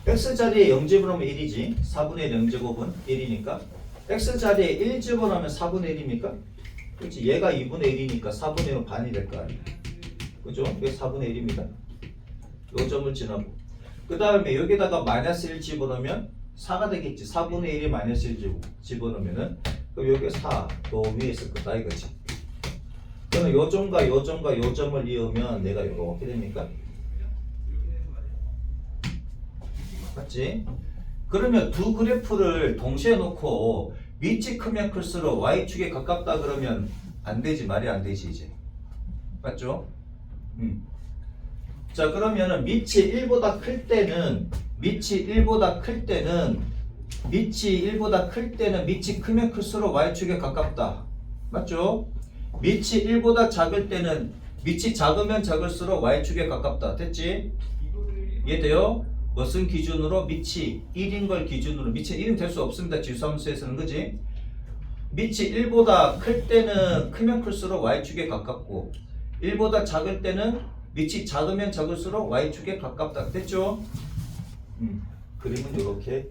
x자리에 0 집어넣으면 1이지. 4분의 1 0제곱은 1이니까. x자리에 1 집어넣으면 4분의 1입니까? 그렇지. 얘가 2분의 1이니까 4분의 1은 반이 될 거 아니야. 그죠? 이게 4분의 1입니다. 요 점을 지나고. 그 다음에 여기다가 마이너스 1 집어넣으면 4가 되겠지. 4분의 1이 마이너스 1 집어넣으면은 그럼 여기 4 또 위에 있을 거다 이거지. 그러면 요 점과 요 점과 요 점을 이으면 내가 이거 어떻게 됩니까? 맞지? 그러면 두 그래프를 동시에 놓고 밑이 크면 클수록 y축에 가깝다 그러면 안 되지. 말이 안 되지 이제. 맞죠? 자 그러면은 밑이 1보다 클 때는 밑이 1보다 클 때는 밑이 크면 클수록 y축에 가깝다. 맞죠? 밑이 1보다 작을 때는 밑이 작으면 작을수록 y축에 가깝다. 됐지? 이해돼요? 무슨 기준으로? 밑이 1인 걸 기준으로. 밑이 1은 될 수 없습니다. 지수함수에서는. 그지? 밑이 1보다 클 때는 크면 클수록 y축에 가깝고 1보다 작을 때는 밑이 작으면 작을수록 y축에 가깝다. 됐죠? 그림은 이렇게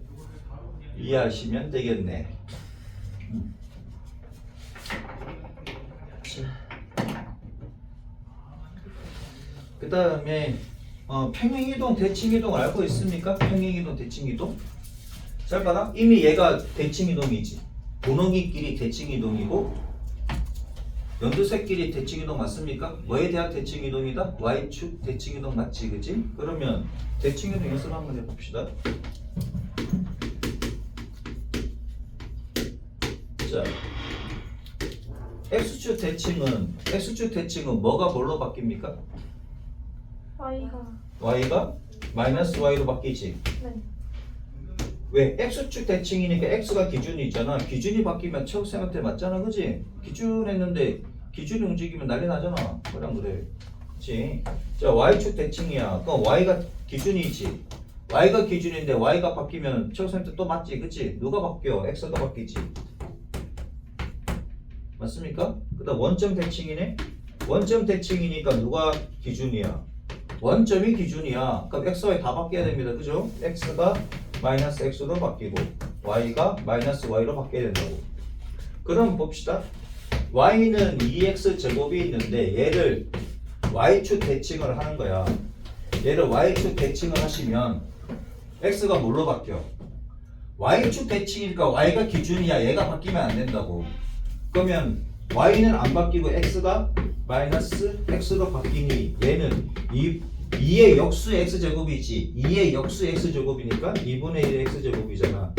이해하시면 되겠네. 그 다음에 평행이동, 대칭이동 알고 있습니까? 평행이동, 대칭이동. 잘 봐라. 이미 얘가 대칭이동이지. 분홍이끼리 대칭이동이고 연두색끼리 대칭이동 맞습니까? 뭐에 대한 대칭이동이다? y축 대칭이동 맞지, 그지? 그러면 대칭이동 연습 한번 해봅시다. 자, x축 대칭은 뭐가 뭘로 바뀝니까? y가 마이너스 y로 바뀌지. 네. 왜? x축 대칭이니까 x가 기준이 있잖아. 기준이 바뀌면 최고생한테 맞잖아, 그지? 기준 했는데 기준이 움직이면 난리 나잖아. 그냥 그래. 그치? 자, y축 대칭이야. 그럼 y가 기준이지. y가 기준인데 y가 바뀌면 최고생한테 또 맞지, 그치? 누가 바뀌어? x가 바뀌지. 맞습니까? 그 다음 원점 대칭이네? 원점 대칭이니까 누가 기준이야? 원점이 기준이야. 그럼 x, y 다 바뀌어야 됩니다. 그죠? x가 마이너스 x로 바뀌고 y가 마이너스 y로 바뀌어야 된다고. 그럼 봅시다. y는 2x 제곱이 있는데 얘를 y축 대칭을 하는 거야. 얘를 y축 대칭을 하시면 x가 뭘로 바뀌어? y축 대칭이니까 y가 기준이야. 얘가 바뀌면 안 된다고. 그러면 y는 안 바뀌고 x가 마이너스 x로 바뀌니 얘는 2의 역수 x제곱이지. 2의 역수 x제곱이니까 2분의 1 x제곱이잖아.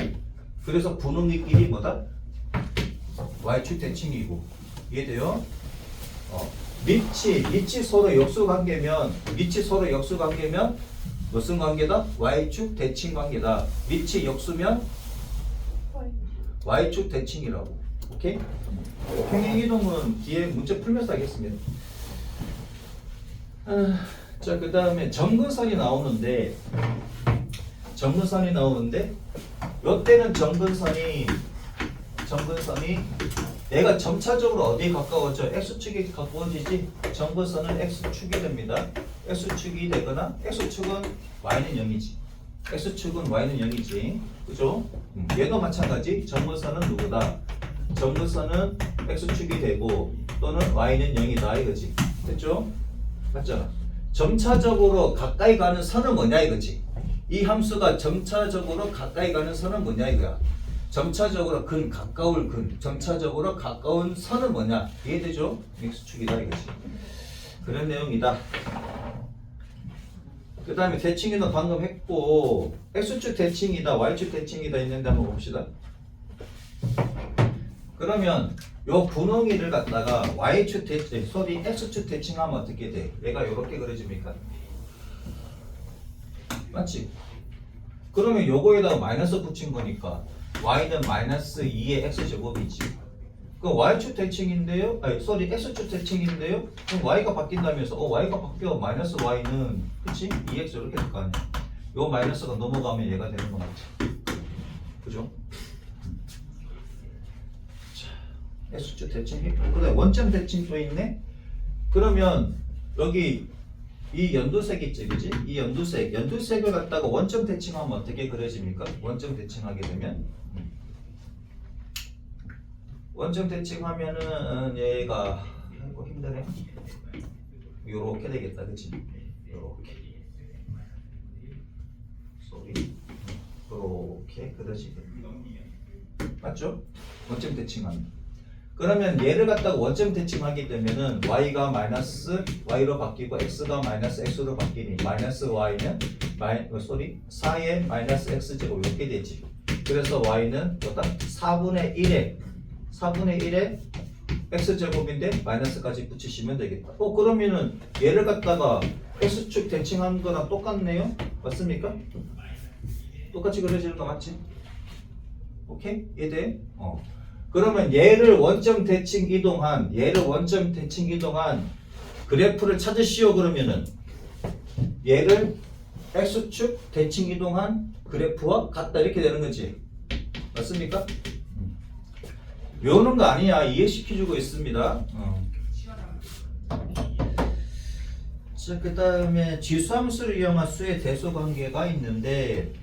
그래서 분홍이끼리 뭐다? y축 대칭이고. 이해돼요? 밑이 서로 역수 관계면 무슨 관계다? y축 대칭 관계다. 밑이 역수면 y축 대칭이라고. 오케이? 평행이동은 뒤에 문제 풀면서 하겠습니다. 자, 그 다음에 점근선이 나오는데 이때는 점근선이 얘가 점차적으로 어디에 가까워져? x축에 가까워지지. 점근선은 x축이 됩니다. x축이 되거나 x축은 y는 0이지. x축은 y는 0이지. 그죠? 얘도 마찬가지. 점근선은 누구다? 점근선은 x축이 되고 또는 y는 0이다 이거지. 됐죠? 맞잖아. 점차적으로 가까이 가는 선은 뭐냐 이거지. 이 함수가 점차적으로 가까이 가는 선은 뭐냐 이거야. 점차적으로 점차적으로 가까운 선은 뭐냐. 이해되죠? x축이다 이거지. 그런 내용이다. 그 다음에 대칭이동 방금 했고 x축 대칭이다 y축 대칭이다 있는데 한번 봅시다. 그러면 요 분홍이를 갖다가 y축 대칭, x축 대칭하면 어떻게 돼? 얘가 이렇게 그려집니까? 맞지? 그러면 요거에다가 마이너스 붙인 거니까 y는 마이너스 2의 x제곱이지. 그럼 y축 대칭인데요? x축 대칭인데요? 그럼 y가 바뀐다면서 y가 바뀌어. 마이너스 y는 그치? 2x 이렇게 될 거 아니야. 요 마이너스가 넘어가면 얘가 되는 거 맞지? 그죠? x축 대칭이 그래 원점 대칭 또 있네. 그러면 여기 이 연두색 있지, 그지? 이 연두색을 갖다가 원점 대칭하면 어떻게 그려집니까? 원점 대칭하게 되면 원점 대칭하면은 얘가 아이고 힘드네. 요렇게 되겠다, 그치? 요렇게. 요렇게 그려지겠다. 맞죠? 원점 대칭하면. 그러면 얘를 갖다가 원점 대칭하게 되면은 y가 마이너스 y로 바뀌고 x가 마이너스 x로 바뀌니 마이너스 y는 4의 마이너스 x제곱 이렇게 되지. 그래서 y는 뭐다? 4분의 1에 x제곱인데 마이너스까지 붙이시면 되겠다. 그러면은 얘를 갖다가 x축 대칭한 거랑 똑같네요? 맞습니까? 똑같이 그려지는 거 맞지? 오케이? 이해돼? 그러면 얘를 원점 대칭 이동한 그래프를 찾으시오. 그러면은 얘를 x축 대칭 이동한 그래프와 같다 이렇게 되는 거지. 맞습니까? 외우는 거 아니야. 이해시켜주고 있습니다. 자, 그 다음에 지수함수를 이용한 수의 대소 관계가 있는데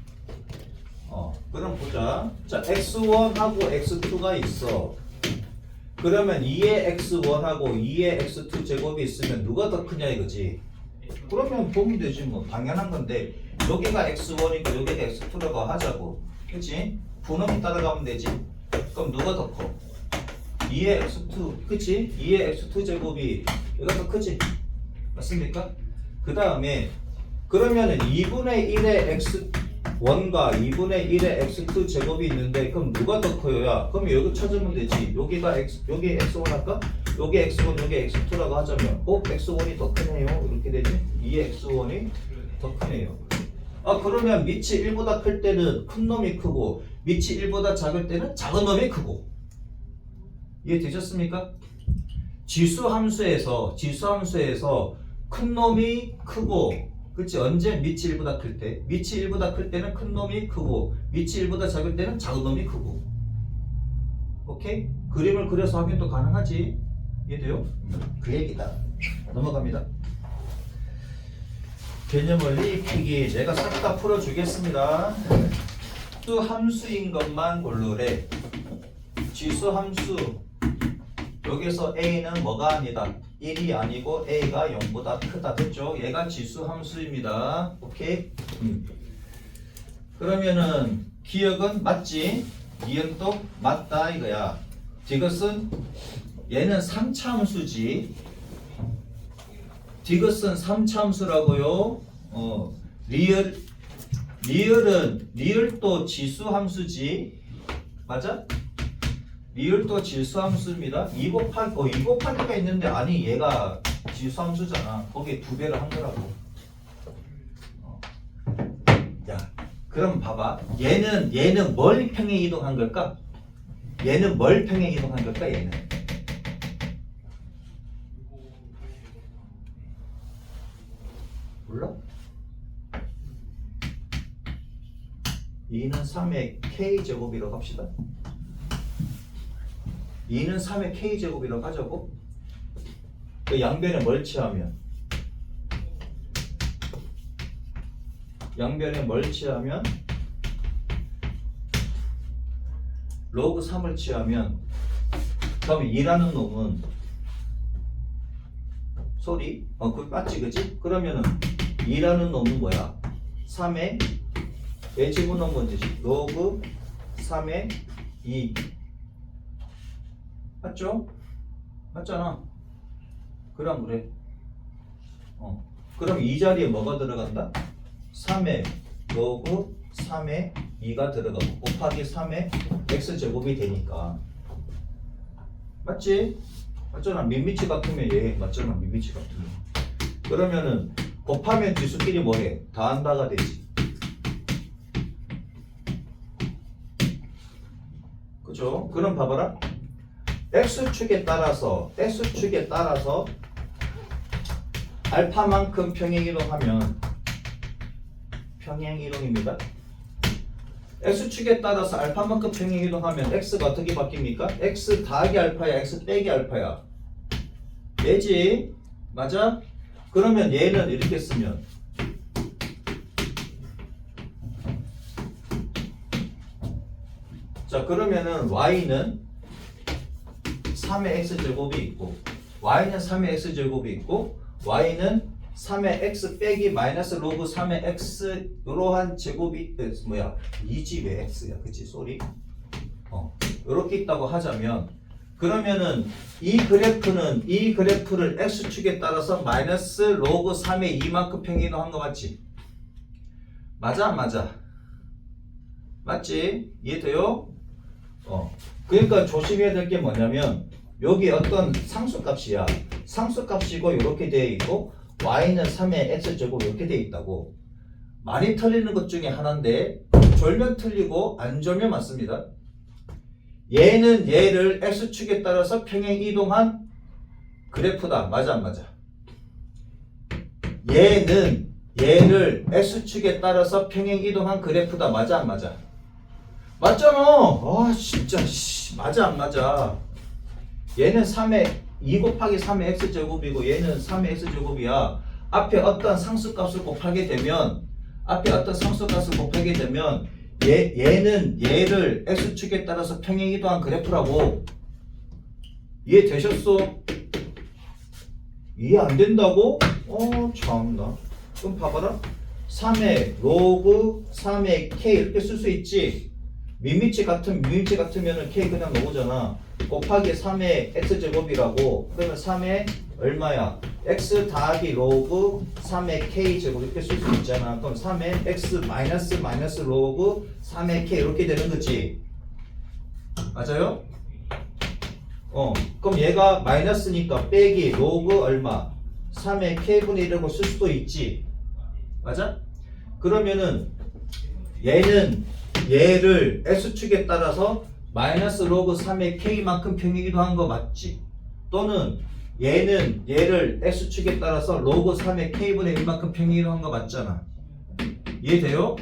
그럼 보자. 자, x1하고 x2가 있어. 그러면 2의 x1하고 2의 x2 제곱이 있으면 누가 더 크냐 이거지. 그러면 보면 되지 뭐. 당연한 건데 여기가 x1이고 여기가 x2라고 하자고. 그치? 분음이 따라가면 되지. 그럼 누가 더 커? 2의 x2, 그치? 2의 x2 제곱이 얘가 더 크지? 맞습니까? 그 다음에 그러면은 2분의 1의 x1과 2분의 1의 x2 제곱이 있는데 그럼 누가 더 커요야? 그럼 여기 찾으면 되지. 여기 x1 할까? 여기 x1, 여기 x2라고 하자면 x1이 더 크네요. 이렇게 되지? 2의 x1이 더 크네요. 그러면 밑이 1보다 클 때는 큰 놈이 크고 밑이 1보다 작을 때는 작은 놈이 크고. 이해되셨습니까? 지수함수에서 큰 놈이 크고, 그치? 언제 밑이 1보다 클 때? 밑이 1보다 클 때는 큰 놈이 크고 밑이 1보다 작을 때는 작은 놈이 크고. 오케이? 그림을 그려서 확인도 가능하지. 이해돼요? 그 얘기다. 넘어갑니다. 개념 원리 익히기 내가 싹 다 풀어주겠습니다. 지수 함수인 것만 고르래. 지수 함수 여기서 a는 뭐가 아니다. 1이 아니고 a가 0보다 크다. 됐죠? 얘가 지수 함수입니다. 오케이? 그러면은 기억은 맞지? 니은도 맞다 이거야. 디귿은 얘는 3차 함수지. 디귿은 3차 함수라고요. 리을도 지수 함수지. 맞아? 리을도 지수함수입니다. 2 곱하기가 있는데 아니 얘가 지수함수잖아. 거기에 2배를 한 거라고. 야, 그럼 봐봐. 얘는 뭘 평행 이동한 걸까? 얘는 몰라? 2는 3의 k제곱이라고 합시다. 2는 3의 k제곱이라고 하자고. 그 양변에 뭘 취하면 로그 3을 취하면 그럼 2라는 놈은 그 맞지 그지? 그러면은 2라는 놈은 뭐야? 3의 집어넣은 건지 로그 3의 2 맞죠? 맞잖아. 그럼 그래. 그럼 이 자리에 뭐가 들어간다? 3의 로그 3의 2가 들어가고 곱하기 3의 x제곱이 되니까. 맞지? 맞잖아. 민미치 같으면 얘 맞잖아. 민미치 같으면. 그러면은 곱하면 뒤수끼리 뭐해? 다한다가 되지. 그죠? 그럼 봐봐라. x축에 따라서 알파만큼 평행이동하면 평행이동입니다. x축에 따라서 알파만큼 평행이동하면 x가 어떻게 바뀝니까? x 더하기 알파야 x 빼기 알파야 얘지. 맞아? 그러면 얘는 이렇게 쓰면 자 그러면은 y는 3의 x제곱이 있고 y는 3의 x제곱이 있고 y는 3의 x 빼기 마이너스 로그 3의 x 이러한 제곱이 뭐야 2지 왜 x야 그치 쏘리 이렇게 있다고 하자면 그러면은 이 그래프를 x축에 따라서 마이너스 로그 3의 2만큼 평행이동한 거 맞지? 맞아 안 맞아? 맞지? 이해돼요? 그러니까 조심해야 될 게 뭐냐면 여기 어떤 상수값이야. 상수값이고 이렇게 되어 있고 y는 3의 x제곱 이렇게 되어 있다고. 많이 틀리는 것 중에 하나인데 졸면 틀리고 안 졸면 맞습니다. 얘는 얘를 x축에 따라서 평행 이동한 그래프다. 맞아 안 맞아? 얘는 얘를 x축에 따라서 평행 이동한 그래프다. 맞아 안 맞아? 맞잖아. 아 진짜 맞아 안 맞아? 얘는 3의 2 곱하기 3의 x제곱이고 얘는 3의 x제곱이야. 앞에 어떤 상수값을 곱하게 되면 얘는 얘를 x축에 따라서 평행 이동한 그래프라고. 이해되셨어? 이해 안 된다고? 참나. 그럼 봐봐라. 3의 로그 3의 k 이렇게 쓸 수 있지. 민미치 같으면은 k 그냥 나오잖아. 곱하기 3의 x제곱이라고. 그러면 3의 얼마야? x 더하기 로그 3의 k제곱 이렇게 쓸 수 있잖아. 그럼 3의 x 마이너스 로그 3의 k 이렇게 되는 거지. 맞아요? 그럼 얘가 마이너스니까 빼기 로그 얼마? 3의 k분의 1이라고 쓸 수도 있지. 맞아? 그러면은 얘는 얘를 x축에 따라서 마이너스 로그 3의 k만큼 평행 이동한 거 맞지? 또는 얘는 얘를 x축에 따라서 로그 3의 k분의 1만큼 평행 이동한 거 맞잖아. 이해돼요?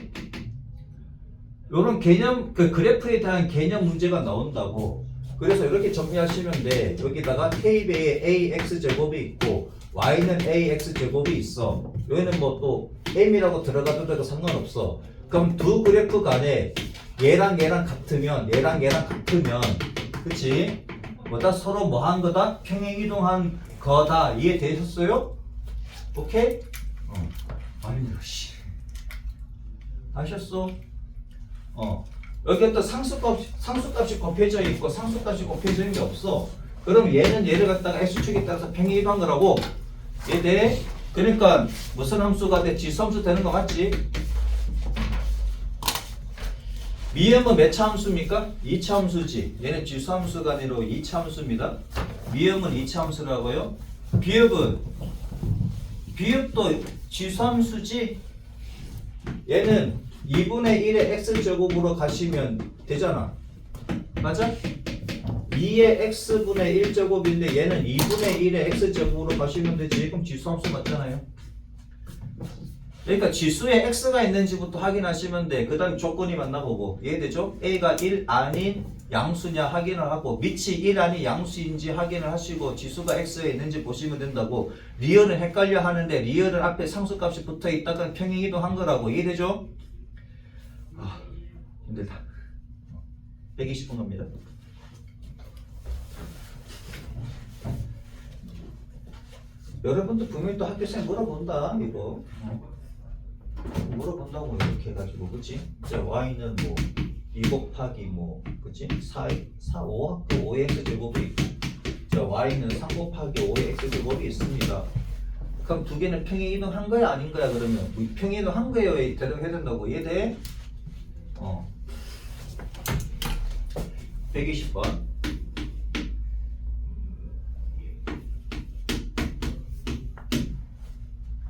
요런 개념, 그 그래프에 대한 개념 문제가 나온다고. 그래서 이렇게 정리하시면 돼. 여기다가 k배의 ax제곱이 있고 y는 ax제곱이 있어. 여기는 뭐 또 m이라고 들어가도 되고 상관없어. 그럼 두 그래프 간에 얘랑 같으면 그치? 뭐다 서로 뭐 한 거다? 평행 이동한 거다. 이해되셨어요? 오케이? 아니 씨. 아셨어? 여기 또 상수값이 곱해져 있고 상수값이 곱해져 있는 게 없어. 그럼 얘는 얘를 갖다가 x축에 따라서 평행 이동한 거라고. 이해돼? 그러니까 무슨 함수가 돼? 지수함수 되는 거 맞지? 미음은 몇 차 함수입니까? 2차 함수지. 얘는 지수함수가 아니라 2차 함수입니다. 미음은 2차 함수라고요. 비읍도 지수함수지. 얘는 2분의 1의 x제곱으로 가시면 되잖아. 맞아? 2의 x분의 1제곱인데 얘는 2분의 1의 x제곱으로 가시면 되지. 그럼 지수함수 맞잖아요. 그러니까 지수에 x가 있는지부터 확인하시면 돼. 그 다음에 조건이 맞나보고. 이해되죠? a가 1 아닌 양수냐 확인을 하고 밑이 1 아닌 양수인지 확인을 하시고 지수가 x에 있는지 보시면 된다고. 리얼은 헷갈려 하는데 리얼은 앞에 상수값이 붙어 있다가 평행이동한 거라고. 이해되죠? 힘들다. 120분 갑니다. 여러분도 분명히 또 학교생이 물어본다 이거. 물어본다고 이렇게 해가지고 그치? 자 y는 뭐 2 곱하기 뭐 그치? 5 그 5의 x제곱이 있고 자 y는 3 곱하기 5의 x제곱이 있습니다. 그럼 두 개는 평행 이동한 거야 아닌 거야? 그러면 평행 이동한 거예요. 대답해야 된다고. 이해돼? 120번.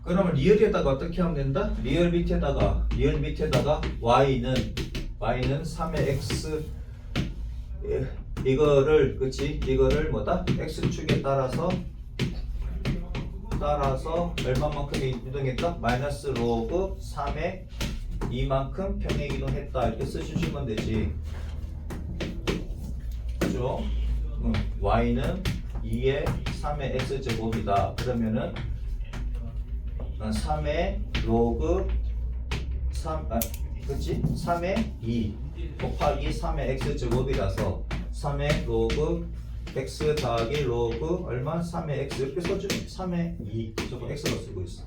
그러면 리얼에다가 어떻게 하면 된다? 리얼 밑에다가 y는 3의 x 이거를 그치? 이거를 뭐다? x축에 따라서 얼마만큼 이동했다? 마이너스 로그 3의 2만큼 평행 이동했다. 이렇게 쓰시면 되지. 그죠? y는 2의 3의 x제곱이다. 그러면은 3의 로그 3, 그치? 3의 2 곱하기 3의 x제곱이라서 3의 로그 x 더하기 로그 얼마? 3의 x 이렇게 써주면 3의 2 저거 x로 쓰고 있어.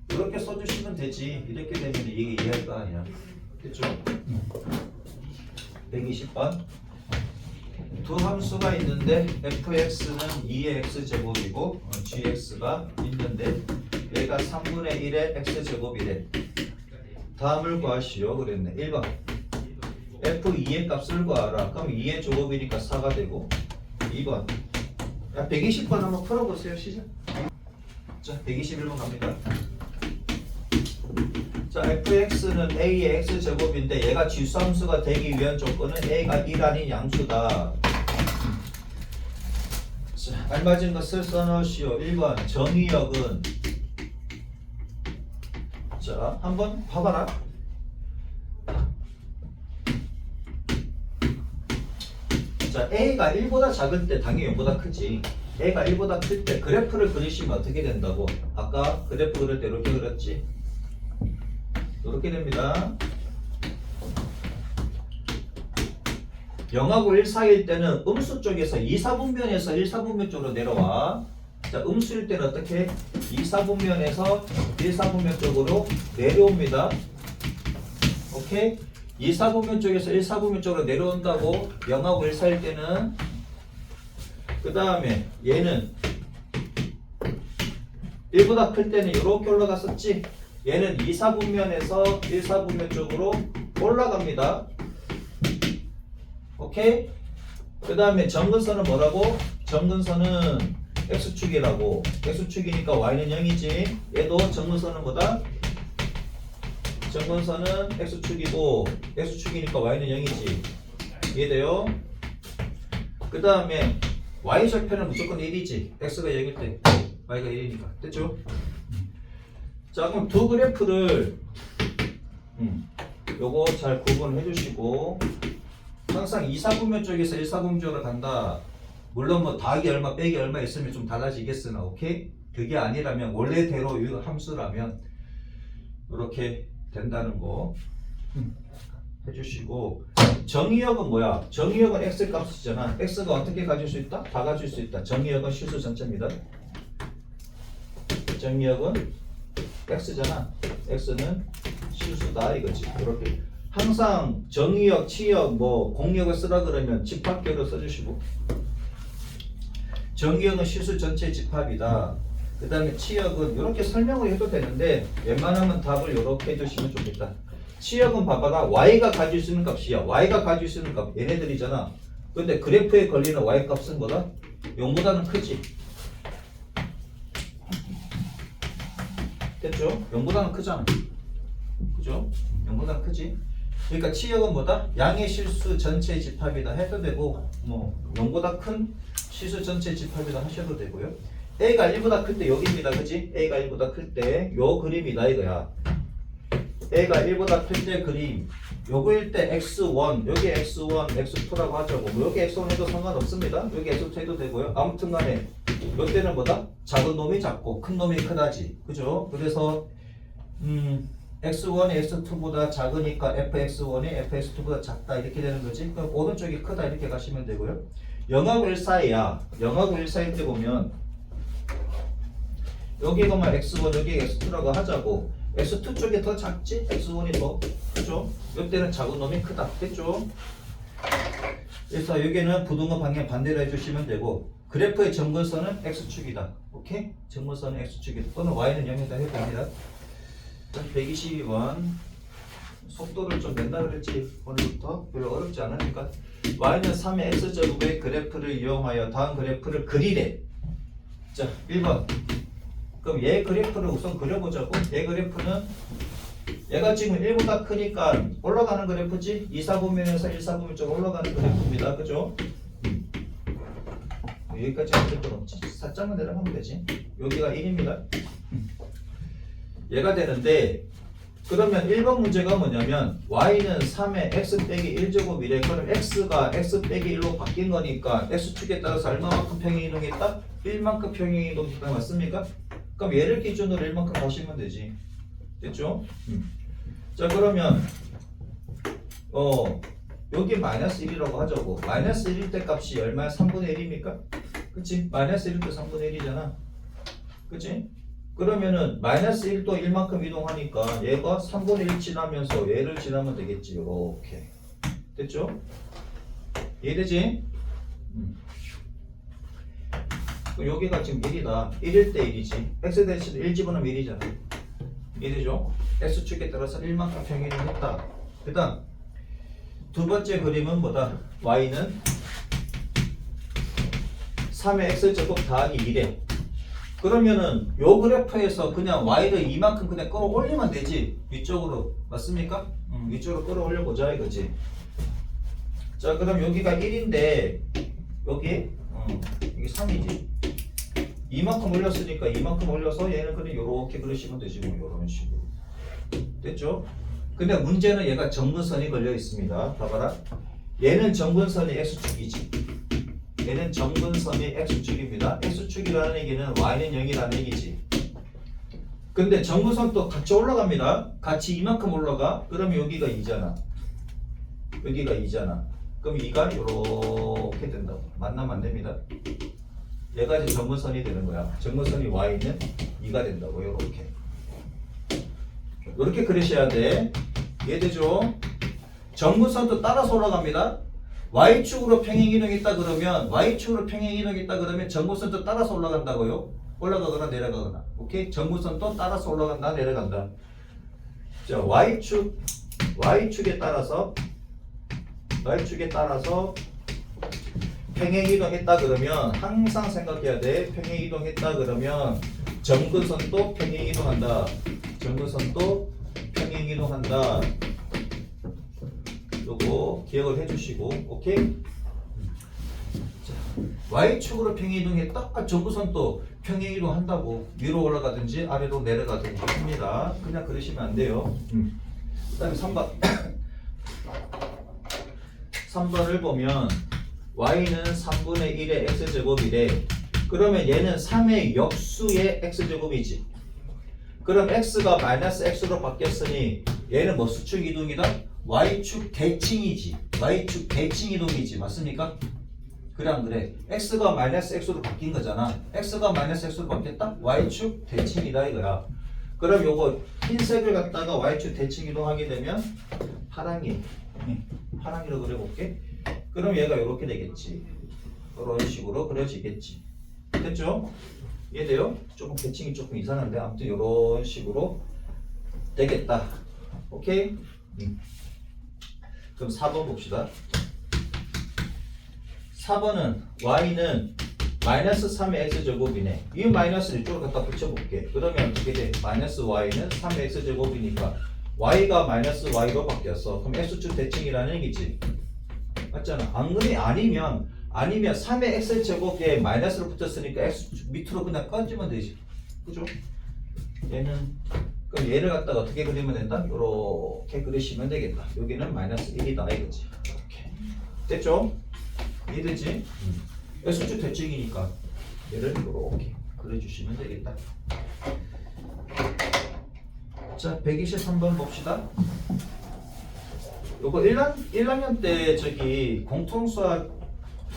이렇게 써주시면 되지. 이렇게 되면 이게 이해할 거 아니야. 됐죠? 120번 두 함수가 있는데 fx는 2의 x제곱이고 gx가 있는데 얘가 3분의 1의 x제곱이래. 다음을 구하시오 그랬네. 1번 f2의 값을 구하라. 그럼 2의 제곱이니까 4가 되고 2번 120번 한번 풀어보세요. 시작. 자 121번 갑니다. 자 fx는 a의 x제곱인데 얘가 지수함수가 되기 위한 조건은 a가 1 아닌 양수다. 자 알맞은 것을 써놓으시오. 1번 정의역은 자 한번 봐봐라. 자 a가 1보다 작을 때 당연히 0보다 크지. a가 1보다 클 때 그래프를 그리시면 어떻게 된다고? 아까 그래프 그릴 때 이렇게 그렸지? 이렇게 됩니다. 0하고 1 사이일 때는 음수 쪽에서 2, 4분면에서 1, 4분면 쪽으로 내려와. 자, 음수일 때는 어떻게? 2, 4분면에서 1, 4분면 쪽으로 내려옵니다. 오케이? 2, 4분면 쪽에서 1, 4분면 쪽으로 내려온다고 0하고 1 사이일 때는. 그 다음에 얘는 1보다 클 때는 이렇게 올라갔었지? 얘는 2, 4분면에서 1, 4분면 쪽으로 올라갑니다. 오케이? 그 다음에 점근선은 뭐라고? 점근선은 x축이라고. x축이니까 y는 0이지. 얘도 점근선은 뭐다? 점근선은 x축이고 x축이니까 y는 0이지. 이해돼요? 그 다음에 y절편은 무조건 1이지. x가 0일 때 y가 1이니까. 됐죠? 자 그럼 두 그래프를 요거 잘 구분해 주시고 항상 2, 4분면 쪽에서 1, 4분면 쪽으로 간다. 물론 뭐 더하기 얼마 빼기 얼마 있으면 좀 달라지겠으나 오케이? 그게 아니라면 원래대로 이 함수라면 이렇게 된다는 거 해주시고 정의역은 뭐야? 정의역은 x 값이잖아. x가 어떻게 가질 수 있다? 다 가질 수 있다. 정의역은 실수 전체입니다. 정의역은 x잖아. x는 실수다 이거지. 이렇게 항상 정의역, 치역, 뭐 공역을 쓰라 그러면 집합계로 써주시고 정의역은 실수 전체 집합이다. 그 다음에 치역은 이렇게 설명을 해도 되는데 웬만하면 답을 이렇게 해주시면 좋겠다. 치역은 봐봐라. y가 가질 수 있는 값이야. y가 가질 수 있는 값 얘네들이잖아. 근데 그래프에 걸리는 y 값은 뭐다? 0보다는 크지. 됐죠? 0보다는 크잖아. 그죠? 0보다는 크지. 그러니까 치역은 뭐다? 양의 실수 전체 집합이다 해도 되고 뭐 0보다 큰 실수 전체 집합이다 하셔도 되고요. a가 1보다 클 때 여기입니다. 그지? a가 1보다 클 때 요 그림이다 이거야. a가 1보다 클 때 그림 요거일 때 x1 여기 x1 x2라고 하자고. 뭐 여기 x1 해도 상관없습니다. 여기 x2 해도 되고요. 아무튼 간에 요때는 뭐다? 작은 놈이 작고 큰 놈이 크다지. 그죠? 그래서 x1이 x2보다 작으니까 fx1이 fx2보다 작다 이렇게 되는 거지. 그럼 오른쪽이 크다 이렇게 가시면 되고요. 0하고 1 사이야. 0하고 1 사이 때 보면 여기가 막 x1 여기 x2라고 하자고. x2 쪽이 더 작지? x1이 더 그죠? 이때는 작은 놈이 크다. 됐죠? 그래서 여기는 부등호 방향 반대로 해주시면 되고 그래프의 점근선은 x축이다. 오케이? 점근선은 x축이다. 또는 y는 0이다 해도 됩니다. 122번 속도를 좀 낸다 그랬지 오늘부터. 별로 어렵지 않으니까 y는 3의 x제곱의 그래프를 이용하여 다음 그래프를 그리래. 자 1번 그럼 얘 그래프를 우선 그려보자고. 얘 그래프는 얘가 지금 1보다 크니까 올라가는 그래프지. 2, 4분면에서 1, 4분면 쪽 올라가는 그래프입니다. 그죠? 여기까지 안 될 건 없지. 살짝만 내려가면 되지. 여기가 1입니다. 얘가 되는데 그러면 1번 문제가 뭐냐면 y는 3의 x 빼기 1제곱이래. 그럼 x가 x 빼기 1로 바뀐 거니까 x축에 따라서 얼마만큼 평행 이동했다? 1만큼 평행 이동했다. 맞습니까? 그럼 얘를 기준으로 1만큼 가시면 되지. 됐죠? 자 그러면 여기 마이너스 1이라고 하자고. 마이너스 1일 때 값이 얼마야? 3분의 1입니까? 그치? 마이너스 1일 때 3분의 1이잖아. 그치? 그러면은 마이너스 1도 1만큼 이동하니까 얘가 3분의 1 지나면서 얘를 지나면 되겠지. 이렇게. 됐죠? 이해되지? 여기가 지금 1이다. 1일 때 1이지. x 대신 1 집어넣으면 1이잖아. 이해되죠? x축에 따라서 1만큼 평행이동했다. 그 다음 두 번째 그림은 뭐다? y는 3의 x제곱 더하기 1에 그러면은 요 그래프에서 그냥 y를 이만큼 그냥 끌어올리면 되지. 위쪽으로. 맞습니까? 위쪽으로 끌어올려 보자 이거지. 자 그럼 여기가 1인데 여기 3이지. 이만큼 올렸으니까 이만큼 올려서 얘는 그냥 요렇게 그리시면 되지 뭐 요런 식으로. 됐죠? 근데 문제는 얘가 정근선이 걸려 있습니다. 봐봐라. 얘는 정근선이 x축이지. 얘는 정근선이 x축입니다. x축이라는 얘기는 y는 0이라는 얘기지. 근데 정근선도 같이 올라갑니다. 같이 이만큼 올라가. 그러면 여기가 2잖아. 여기가 2잖아. 그럼 2가 요렇게 된다고. 만나면 안 됩니다. 얘가 이제 정근선이 되는 거야. 정근선이 y는 2가 된다고. 요렇게. 요렇게 그리셔야 돼. 이해되죠? 정근선도 따라서 올라갑니다. y축으로 평행이동했다 그러면 y축으로 평행이동했다 그러면 정근선도 따라서 올라간다고요. 올라가거나 내려가거나. 오케이? 정근선도 따라서 올라간다 내려간다. 자 y축에 따라서 평행이동했다 그러면 항상 생각해야 돼. 평행이동했다 그러면 정근선도 평행이동한다. 정근선도 평행이동한다. 요거 기억을 해주시고, 오케이? 자, y축으로 평행이동했다. 정근선도 평행이동한다고. 위로 올라가든지 아래로 내려가든지 합니다. 그냥 그러시면 안 돼요. 그 다음에 3번. 3번을 보면 y는 3분의 1의 x제곱이래. 그러면 얘는 3의 역수의 x제곱이지. 그럼 x가 마이너스 x로 바뀌었으니 얘는 뭐 수축 이동이다? y축 대칭이지. y축 대칭 이동이지. 맞습니까? 그래 안 그래? x가 마이너스 x로 바뀐 거잖아. x가 마이너스 x로 바뀌었다? y축 대칭이다 이거야. 그럼 요거 흰색을 갖다가 y축 대칭 이동하게 되면 파랑이로 그려볼게. 그럼 얘가 이렇게 되겠지. 이런 식으로 그려지겠지. 됐죠? 이해돼요? 조금 대칭이 조금 이상한데 아무튼 이런 식으로 되겠다. 오케이? 그럼 4번 봅시다. 4번은 y는 마이너스 3의 x제곱이네. 이 마이너스를 이쪽으로 갖다 붙여볼게. 그러면 어떻게 돼? 마이너스 y는 3의 x제곱이니까 y가 마이너스 y로 바뀌었어. 그럼 x축 대칭이라는 얘기지. 맞잖아. 안 그래? 아니면 3의 x제곱에 마이너스를 붙였으니까 x축 밑으로 그냥 꺼지면 되지. 그죠? 그럼 얘를 갖다가 어떻게 그리면 된다? 요렇게 그리시면 되겠다. 여기는 마이너스 1이다 이거지. 이렇게. 됐죠? 이해되지? x축 대칭이니까 얘를 요렇게 그려주시면 되겠다. 자, 123번 봅시다. 요거 1학년 때 저기 공통수학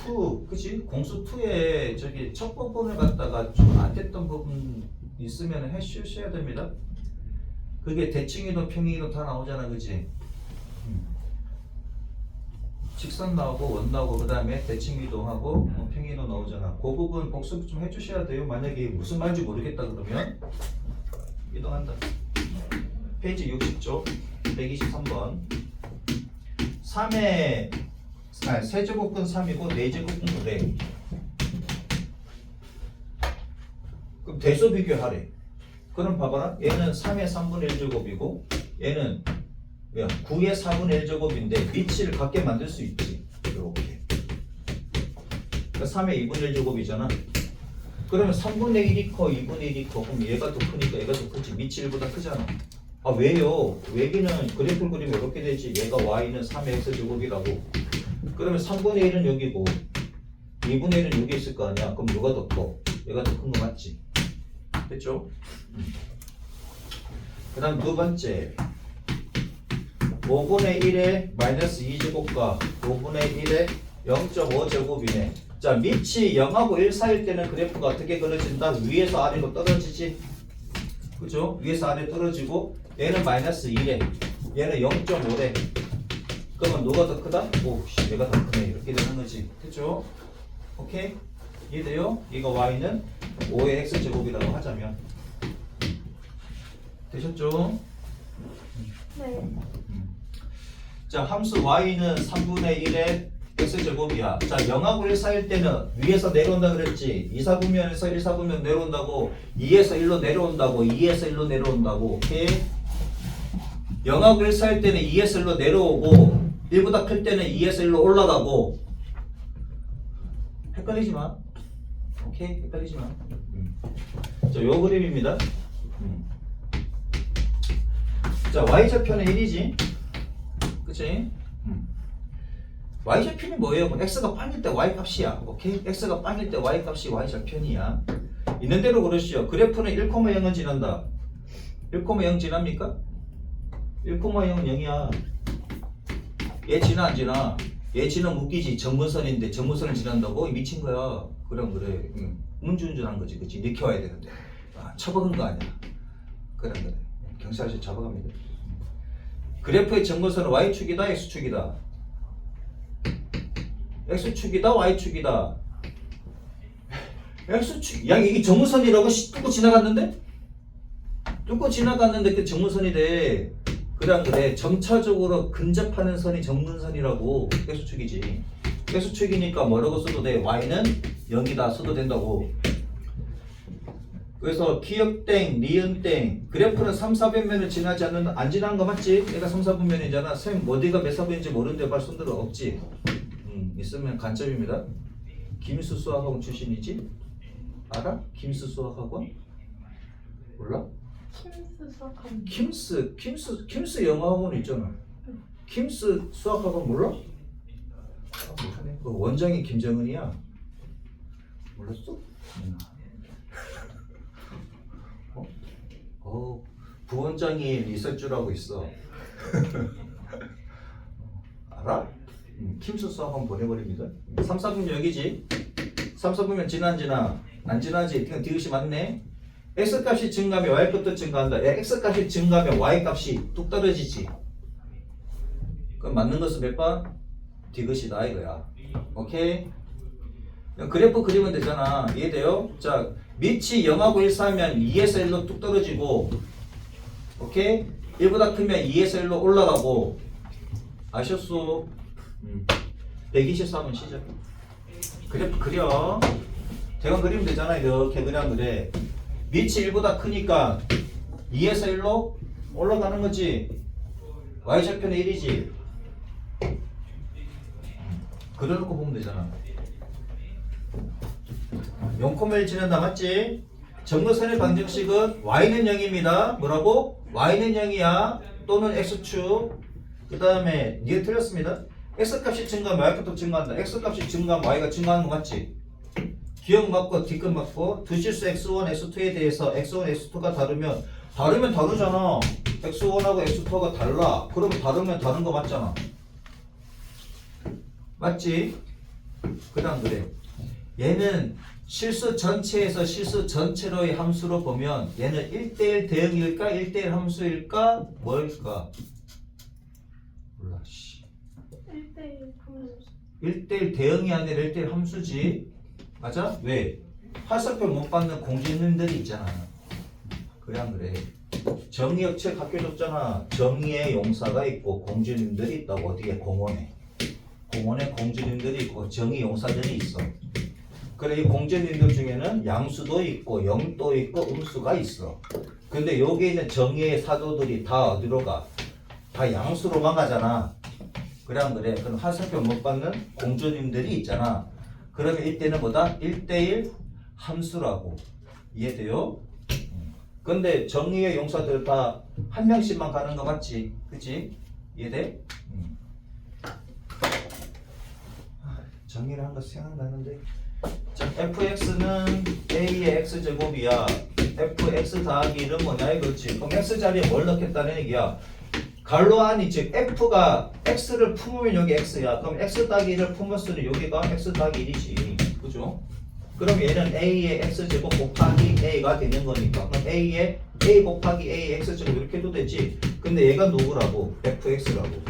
2, 그치? 공수 2에 저기 첫 부분을 갖다가 좀 안 됐던 부분 있으면 해주셔야 됩니다. 그게 대칭이동, 평행이동 다 나오잖아, 그치? 직선 나오고 원 나오고 그 다음에 대칭이동하고 평행이동 나오잖아. 그 부분 복습 좀 해주셔야 돼요. 만약에 무슨 말인지 모르겠다 그러면 이동한다. 페이지 60쪽 123번 3세제곱근 3이고 4제곱근 9래. 그럼 대소 비교하래. 그럼 봐봐라. 얘는 3의 3분의 1제곱이고 얘는 9의 4분의 1제곱인데 위치를 같게 만들 수 있지. 이렇게. 그러니까 3의 2분의 1제곱이잖아. 그러면 3분의 1이 커, 2분의 1이 커. 그럼 얘가 더 크니까 얘가 더 크지. 위치 1보다 크잖아. 아 왜요? 왜기는 그래프를 그리면 이렇게 되지. 얘가 y는 3의 x제곱이라고. 그러면 3분의 1은 여기고 2분의 1은 여기 있을 거 아니야. 그럼 누가 더 커? 얘가 더 큰 거 맞지? 됐죠? 그 다음 두 번째 5분의 1의 마이너스 2제곱과 5분의 1의 0.5제곱이네. 자, 밑이 0하고 1 사이일 때는 그래프가 어떻게 그려진다? 위에서 아래로 떨어지지. 그죠? 위에서 아래 떨어지고 얘는 마이너스 2래. 얘는 0.5래. 그러면 누가 더 크다? 오, 얘가 더 크네. 이렇게 되는 거지. 됐죠? 오케이? 이해돼요? 이거 y는 5의 x제곱이라고 하자면. 되셨죠? 네. 자, 함수 y는 3분의 1의 x제곱이야. 자, 0하고 1 사이일 때는 위에서 내려온다 그랬지. 2, 4분면에서 1, 4분면 내려온다고. 2에서 1로 내려온다고. 2에서 1로 내려온다고. 오케이? 0하고 1 사이일 때는 2에서 1로 내려오고 1보다 클 때는 2에서 1로 올라가고. 헷갈리지 마. 오케이? 헷갈리지 마. 자, 요 그림입니다. 자, y좌표는 1이지. 그치? y좌표는 뭐예요? x가 빵일 때 y값이야. 오케이? x가 빵일 때 y값이 y좌편이야. 있는 대로 그러시죠. 그래프는 1,0은 지난다. 1,0 지납니까? 1,0은 0이야. 얘 지나 안 지나? 얘 지나면 웃기지. 정문선인데 정문선을 지난다고? 미친 거야. 그럼 그래. 음주운전한 거지. 그치? 느껴와야 되는데. 아, 처박은 거 아니야. 그래. 경찰서 잡아갑니다. 그래프의 정문선은 y축이다, x축이다. x축이다, y축이다. x축. 야, 이게 정문선이라고 뚫고 지나갔는데? 뚫고 지나갔는데 그 정문선이래. 그래. 점차적으로 근접하는 선이 정문선이라고. x축이지. x축이니까 뭐라고 써도 돼? y는 0이다 써도 된다고. 그래서 기역땡, 니은땡, 그래프는 3, 4분면을 지나지 않는, 안 지나는 거 맞지? 얘가 3, 4분면이잖아. 쌤, 어디가 몇 사분인지 모르는데 발 손들어. 없지? 있으면 간첩입니다. 김수 수학학원 출신이지? 알아? 김수 수학학원? 몰라? 킴스 수학하는. 김수 영어학원 있잖아. 김수 수학학원 몰라? 아, 못하네. 그 원장이 김정은이야. 몰랐어? 부원장이 있을 줄 알고 있어. 알아? 킴수 수학 한번 보내버립니다. 3, 4분면 여기지. 3, 4분면 지나 안 지나지. 그냥 디귿이 맞네. x값이 증가하면 y값도 증가한다. 야, x값이 증가하면 y값이 뚝 떨어지지. 그럼 맞는 것은 몇 번? 디귿이다 이거야. 오케이? 그래프 그리면 되잖아. 이해돼요? 자, 밑이 0하고 1 사이면 2에서 1로 뚝 떨어지고, 오케이? 1보다 크면 2에서 1로 올라가고. 아셨어? 124번 시작. 그래프 그려. 대강 그리면 되잖아. 이렇게 그냥 그래. 밑이 1보다 크니까 2에서 1로 올라가는 거지. y좌표는 1이지. 그려놓고 보면 되잖아. 0,1 지난다 맞지? 정근선의 방정식은 y는 0입니다. 뭐라고? y는 0이야. 또는 x축. 그 다음에 니가 틀렸습니다. x값이 증가하면 y값도 증가한다. x값이 증가하면 y가 증가하는 거 맞지? 기억 맞고 뒤끝 맞고 두 실수 x1, x2에 대해서 x1, x2가 다르잖아. x1하고 x2가 달라. 그러면 다르면 다른 거 맞잖아. 맞지? 그 다음 그래. 얘는 실수 전체에서 실수 전체로의 함수로 보면 얘는 1대1 대응일까? 1대1 함수일까? 뭘까? 몰라. 1대1 함수. 1대1 대응이 아니라 1대1 함수지. 맞아? 왜? 화살표 못 받는 공주님들이 있잖아. 그래 안 그래? 정의역 책 학교 줬잖아. 정의의 용사가 있고 공주님들이 있다고. 어디에? 공원에. 공원에 공주님들이 있고 정의 용사들이 있어. 그래 이 공주님들 중에는 양수도 있고 영도 있고 음수가 있어. 근데 여기 있는 정의의 사도들이 다 어디로 가? 다 양수로만 가잖아. 그래 안 그래? 그럼 화살표 못 받는 공주님들이 있잖아. 그러면 이때는 뭐다? 1대1 함수라고. 이해돼요? 근데 정의의 용사들 다 한 명씩만 가는 거 맞지? 그치? 이해돼? 정의를 한 거 생각나는데. 자, fx는 a의 x제곱이야. fx 더하기 1은 뭐냐 이거지. 그럼 x 자리에 뭘 넣겠다는 얘기야. 갈로 안이 즉 f가 x를 품으면 여기 x야. 그럼 x 더하기 1을 품었으니 여기가 x 더하기 1이지. 그죠? 그럼 얘는 a의 x제곱 곱하기 a가 되는 거니까. 그럼 a의 a 곱하기 a의 x제곱 이렇게 해도 되지. 근데 얘가 누구라고? fx라고.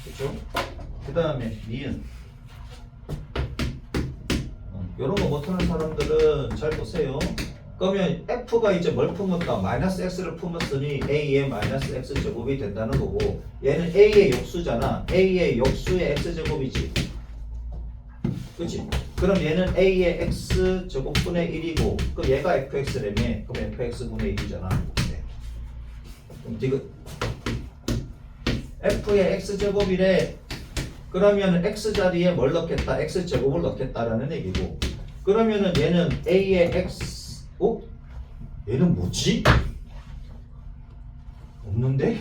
그죠? 그 다음에 니은. 이런 거 못하는 사람들은 잘 보세요. 그러면 f가 이제 뭘 품었다? 마이너스 x를 품었으니 a의 마이너스 x제곱이 된다는 거고, 얘는 a의 역수잖아. a의 역수의 x제곱이지. 그치? 그럼 얘는 a의 x제곱분의 1이고, 그럼 얘가 fx라며. 그럼 fx분의 1이잖아. 네. 그럼 지금 f의 x제곱이래. 그러면 x 자리에 뭘 넣겠다? x제곱을 넣겠다라는 얘기고, 그러면은 얘는 a의 x, 얘는 뭐지? 없는데?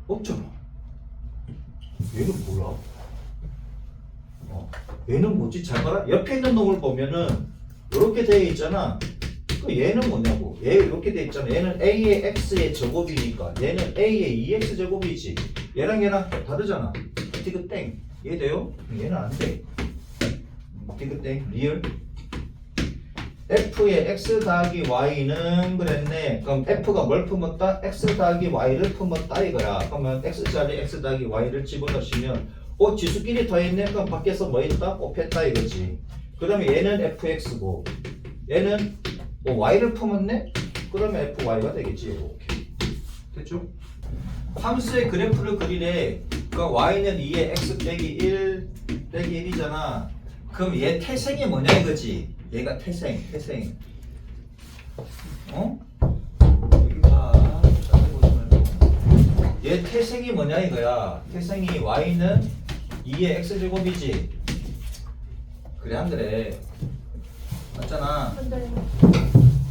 없잖아. 얘는 뭐야? 얘는 뭐지? 잘 봐라. 옆에 있는 놈을 보면은 이렇게 되어 있잖아. 그 얘는 뭐냐고. 얘 이렇게 되어 있잖아. 얘는 a의 x의 제곱이니까 얘는 a의 2x 제곱이지. 얘랑 다르잖아. 디귿 땡. 이해돼요? 얘는 안 돼. 디귿 땡. 리얼. f의 x 더하기 y는 그랬네. 그럼 f가 뭘 품었다? x 더하기 y를 품었다 이거야. 그러면 x자리에 x 더하기 y를 집어넣으시면 지수끼리 더했네. 그럼 밖에서 뭐 있다? 곱했다 이거지. 그러면 얘는 fx고 얘는 y를 품었네? 그러면 fy가 되겠지. 이렇게. 됐죠? 함수의 그래프를 그리래. 그러니까 y는 2의 x 빼기 1 빼기 1이잖아. 그럼 얘 태생이 뭐냐 이거지. 얘가 태생. 여기 봐. 얘 태생이 뭐냐 이거야. 태생이 y는 2의 x제곱이지. 그래 안 그래? 맞잖아. 네.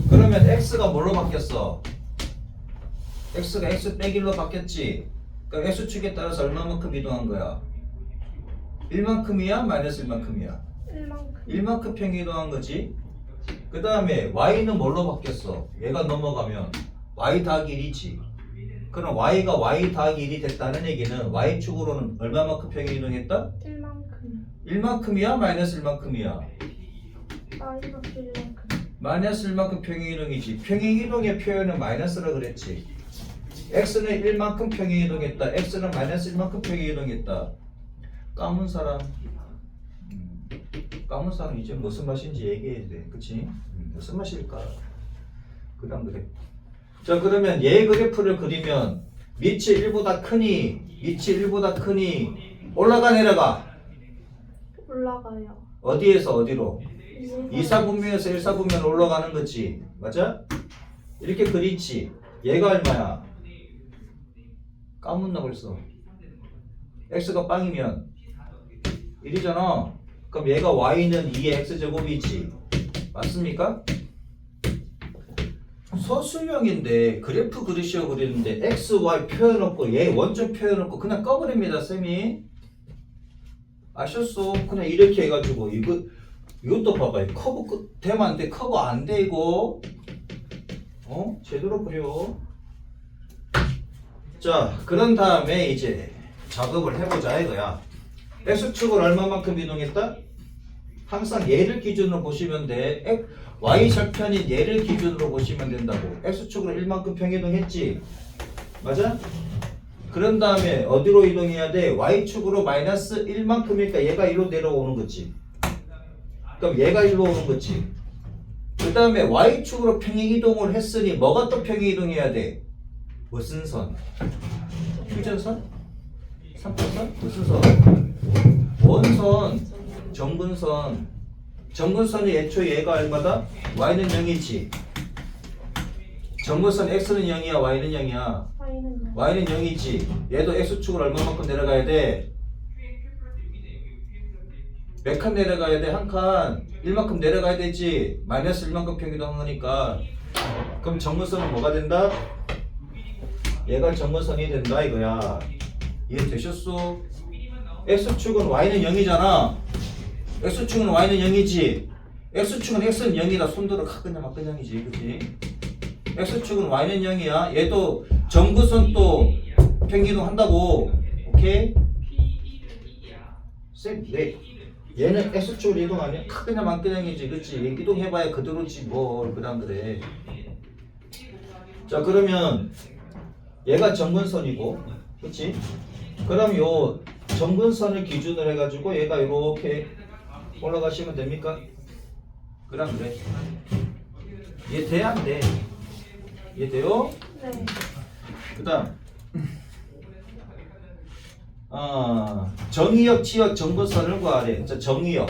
그러면 x가 뭘로 바뀌었어? x가 x 빼기 1로 바뀌었지. 그럼 x축에 따라서 얼마만큼 이동한 거야? 1만큼이야? 마이너스 1만큼이야? 1만큼 평이 이동한 거지. 그 다음에 y는 뭘로 바뀌었어? 얘가 넘어가면 y 더하기 1이지. 그럼 y가 y 더하기 1이 됐다는 얘기는 y축으로는 얼마만큼 평이 이동했다? 1만큼이야? 마이너스 1만큼이야? 마이너스 1만큼 평행 이동이지. 평행 이동의 표현은 마이너스라 그랬지. x는 1만큼 평행 이동했다. x는 마이너스 1만큼 평행 이동했다. 까문 사람 이제 무슨 맛인지 얘기해야 돼. 그치? 무슨 맛일까? 그다음 그래. 자 그러면 얘 그래프를 그리면 밑이 1보다 크니 올라가 내려가? 올라가요. 어디에서 어디로? 2사분면에서 1사분면 올라가는 거지. 맞아? 이렇게 그리지. 얘가 얼마야? 까문나 벌써. x가 빵이면 1이잖아. 그럼 얘가 y는 2의 x제곱이지. 맞습니까? 서술형인데 그래프 그리시오 그랬는데 x, y 표현 없고 얘 원점 표현 없고 그냥 꺼버립니다 쌤이. 아셨어? 그냥 이렇게 해가지고 이것도 봐봐. 커브 되면 안 돼. 커브 안 돼 이거. 제대로 그려. 자 그런 다음에 이제 작업을 해보자 이거야. x축을 얼마만큼 이동했다? 항상 얘를 기준으로 보시면 돼. y절편인 얘를 기준으로 보시면 된다고. x축으로 1만큼 평이동했지. 맞아? 그런 다음에 어디로 이동해야 돼? y축으로 마이너스 1만큼이니까 얘가 1로 내려오는 거지. 그럼 얘가 1로 오는 거지. 그 다음에 y축으로 평행이동을 했으니 뭐가 또 평행이동해야 돼? 무슨 선? 휴전선? 3차선? 무슨 선? 원선, 정근선. 정근선이 애초에 얘가 얼마다? y는 0이지. 정근선 x는 0이야, y는 0이야. y는 0이지. 얘도 x축을 얼마만큼 내려가야 돼? 몇 칸 내려가야 돼? 한 칸. 1만큼 내려가야 되지. 마이너스 1만큼 평이동한 거니까. 그럼 정근선은 뭐가 된다? 얘가 정근선이 된다 이거야. 이해되셨어? x축은 y는 0이잖아. x축은 y는 0이지. x축은 x는 0이라 손들어 그냥 막 그냥이지, 그치? x축은 y는 0이야. 얘도 정구선 또 평기이동 한다고. 오케이? 쌤, 네. 얘는 x축으로 이동하면 그냥 막 그냥이지, 그치? 얘 이동해봐야 그대로지 뭘 그냥 그래. 자, 그러면 얘가 정근선이고, 그치? 그럼 요 정근선을 기준으로 해가지고 얘가 이렇게 올라가시면 됩니까? 그럼 그래. 얘 돼? 안 돼? 얘 돼요? 네. 그 다음 정의역, 치역, 정근선을 구하래. 자, 정의역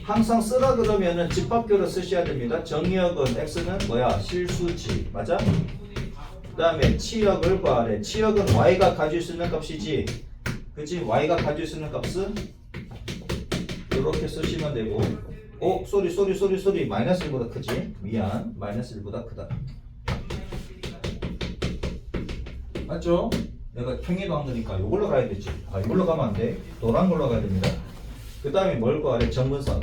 항상 쓰라 그러면은 집합교로 쓰셔야 됩니다. 정의역은 x는 뭐야? 실수지. 맞아? 그 다음에 치역을 구하래. 치역은 y가 가질 수 있는 값이지. 그치? y가 가질 수 있는 값은 이렇게 쓰시면 되고. 쏘리. 마이너스 1보다 크지? 미안. 마이너스 1보다 크다. 맞죠? 내가 평행이동 한 거니까 이걸로 가야 되지. 이걸로 가면 안 돼. 노란 걸로 가야 됩니다. 그 다음에 뭘 구하래? 정근선.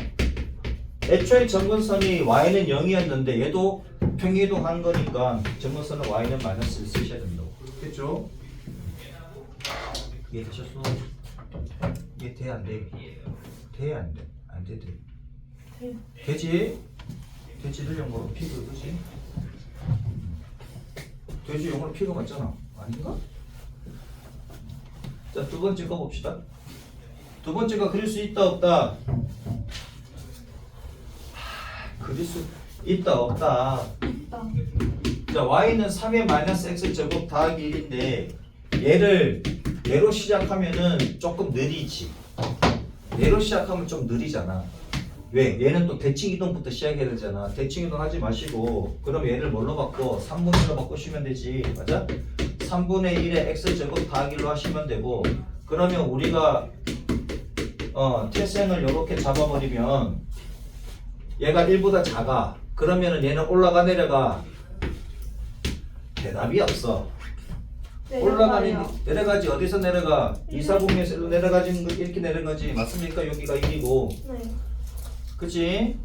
애초에 정근선이 y는 0이었는데 얘도 평행이동 한 거니까 정근선은 y는 마이너스 1 쓰셔야 된다고. 됐죠? 이해되셨어? 이해 돼? 안 돼? 돼? 안 돼? 안 돼? 돼? 네. 돼지? 돼지를 영어로 피그, 그치? 돼지 영어로 피그 맞잖아. 아닌가? 자, 두 번째 거 봅시다. 두 번째가 그릴 수 있다 없다? 그릴 수 있다 없다? 있다. 자, y는 3의 마이너스 x 제곱 더하기 1인데 얘를 얘로 시작하면은 조금 느리지. 얘로 시작하면 좀 느리잖아. 왜? 얘는 또 대칭 이동부터 시작해야 되잖아. 대칭 이동 하지 마시고 그럼 얘를 뭘로 바꿔? 3분의 1로 바꾸시면 되지. 맞아? 3분의 1의 x제곱 더하기 1로 하시면 되고 그러면 우리가 태생을 이렇게 잡아버리면 얘가 1보다 작아. 그러면은 얘는 올라가 내려가? 대답이 없어. 올라가니 내려가지. 어디서 내려가? 2, 4, 0에서 내려가지. 이렇게 내려가지. 맞습니까? 여기가 1이고 네. 그치?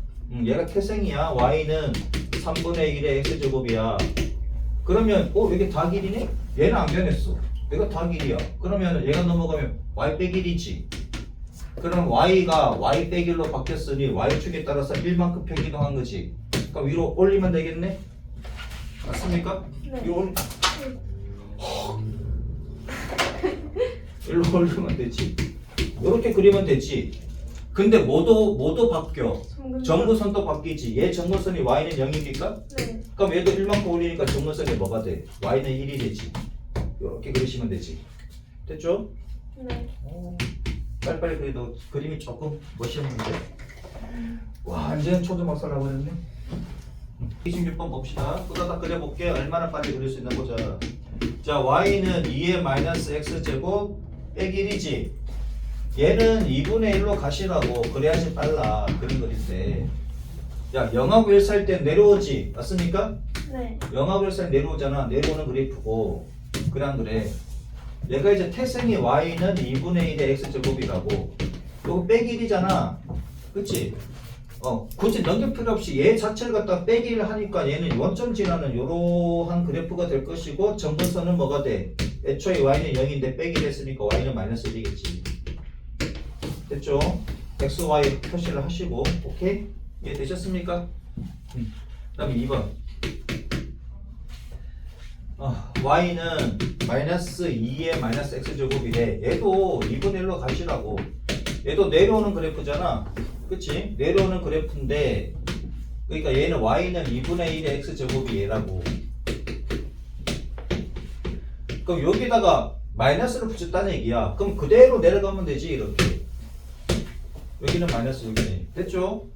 얘가 태생이야. y는 3분의 1의 x제곱이야. 그러면 여기 다 길이네? 얘는 안 변했어. 얘가 다 길이야. 그러면 얘가 넘어가면 y 빼기 1이지. 그럼 y가 y 빼기 1로 바뀌었으니 y축에 따라서 1만큼 평기동한 거지. 그러니까 위로 올리면 되겠네? 맞습니까? 네. 위로 일로 올리면 되지. 이렇게 그리면 되지. 근데 뭐도 바뀌어. 정근선도 바뀌지. 얘 정근선이 y는 0입니까? 네. 그럼 얘도 1만큼 올리니까 정근선이 뭐가 돼? y는 1이 되지. 이렇게 그리시면 되지. 됐죠? 네. 빨리빨리 그래도 그림이 조금 멋있는데. 완전 초등학생 나버렸네. 26번 봅시다. 꾸다다 그려볼게. 얼마나 빨리 그릴 수 있나 보자. 자, y는 2의 마이너스 x제곱 빼기 1이지. 얘는 2분의 1로 가시라고. 그래야지 빨라. 그림 그릴 때. 야, 0하고 1 살 때 내려오지. 맞습니까? 네. 0하고 1 살 내려오잖아. 내려오는 그래프고. 그래 안 그래? 얘가 이제 태생이 y는 2분의 1의 x제곱이라고. 요거 빼기 1이잖아. 그치? 굳이 넘길 필요 없이 얘 자체를 갖다 빼기를 하니까 얘는 원점 지나는 이러한 그래프가 될 것이고 정근선은 뭐가 돼? 애초에 y는 0인데 빼기를 했으니까 y는 마이너스 1이겠지. 됐죠? x, y 표시를 하시고 오케이? 이해되셨습니까? 그 다음에 2번 y는 마이너스 2의 마이너스 x제곱이래. 얘도 2분의 1로 가시라고. 얘도 내려오는 그래프잖아. 그치? 내려오는 그래프인데 그러니까 얘는 y는 2분의 1의 x제곱이 얘라고. 그럼 여기다가 마이너스를 붙였다는 얘기야. 그럼 그대로 내려가면 되지. 이렇게 여기는 마이너스 여기네. 됐죠?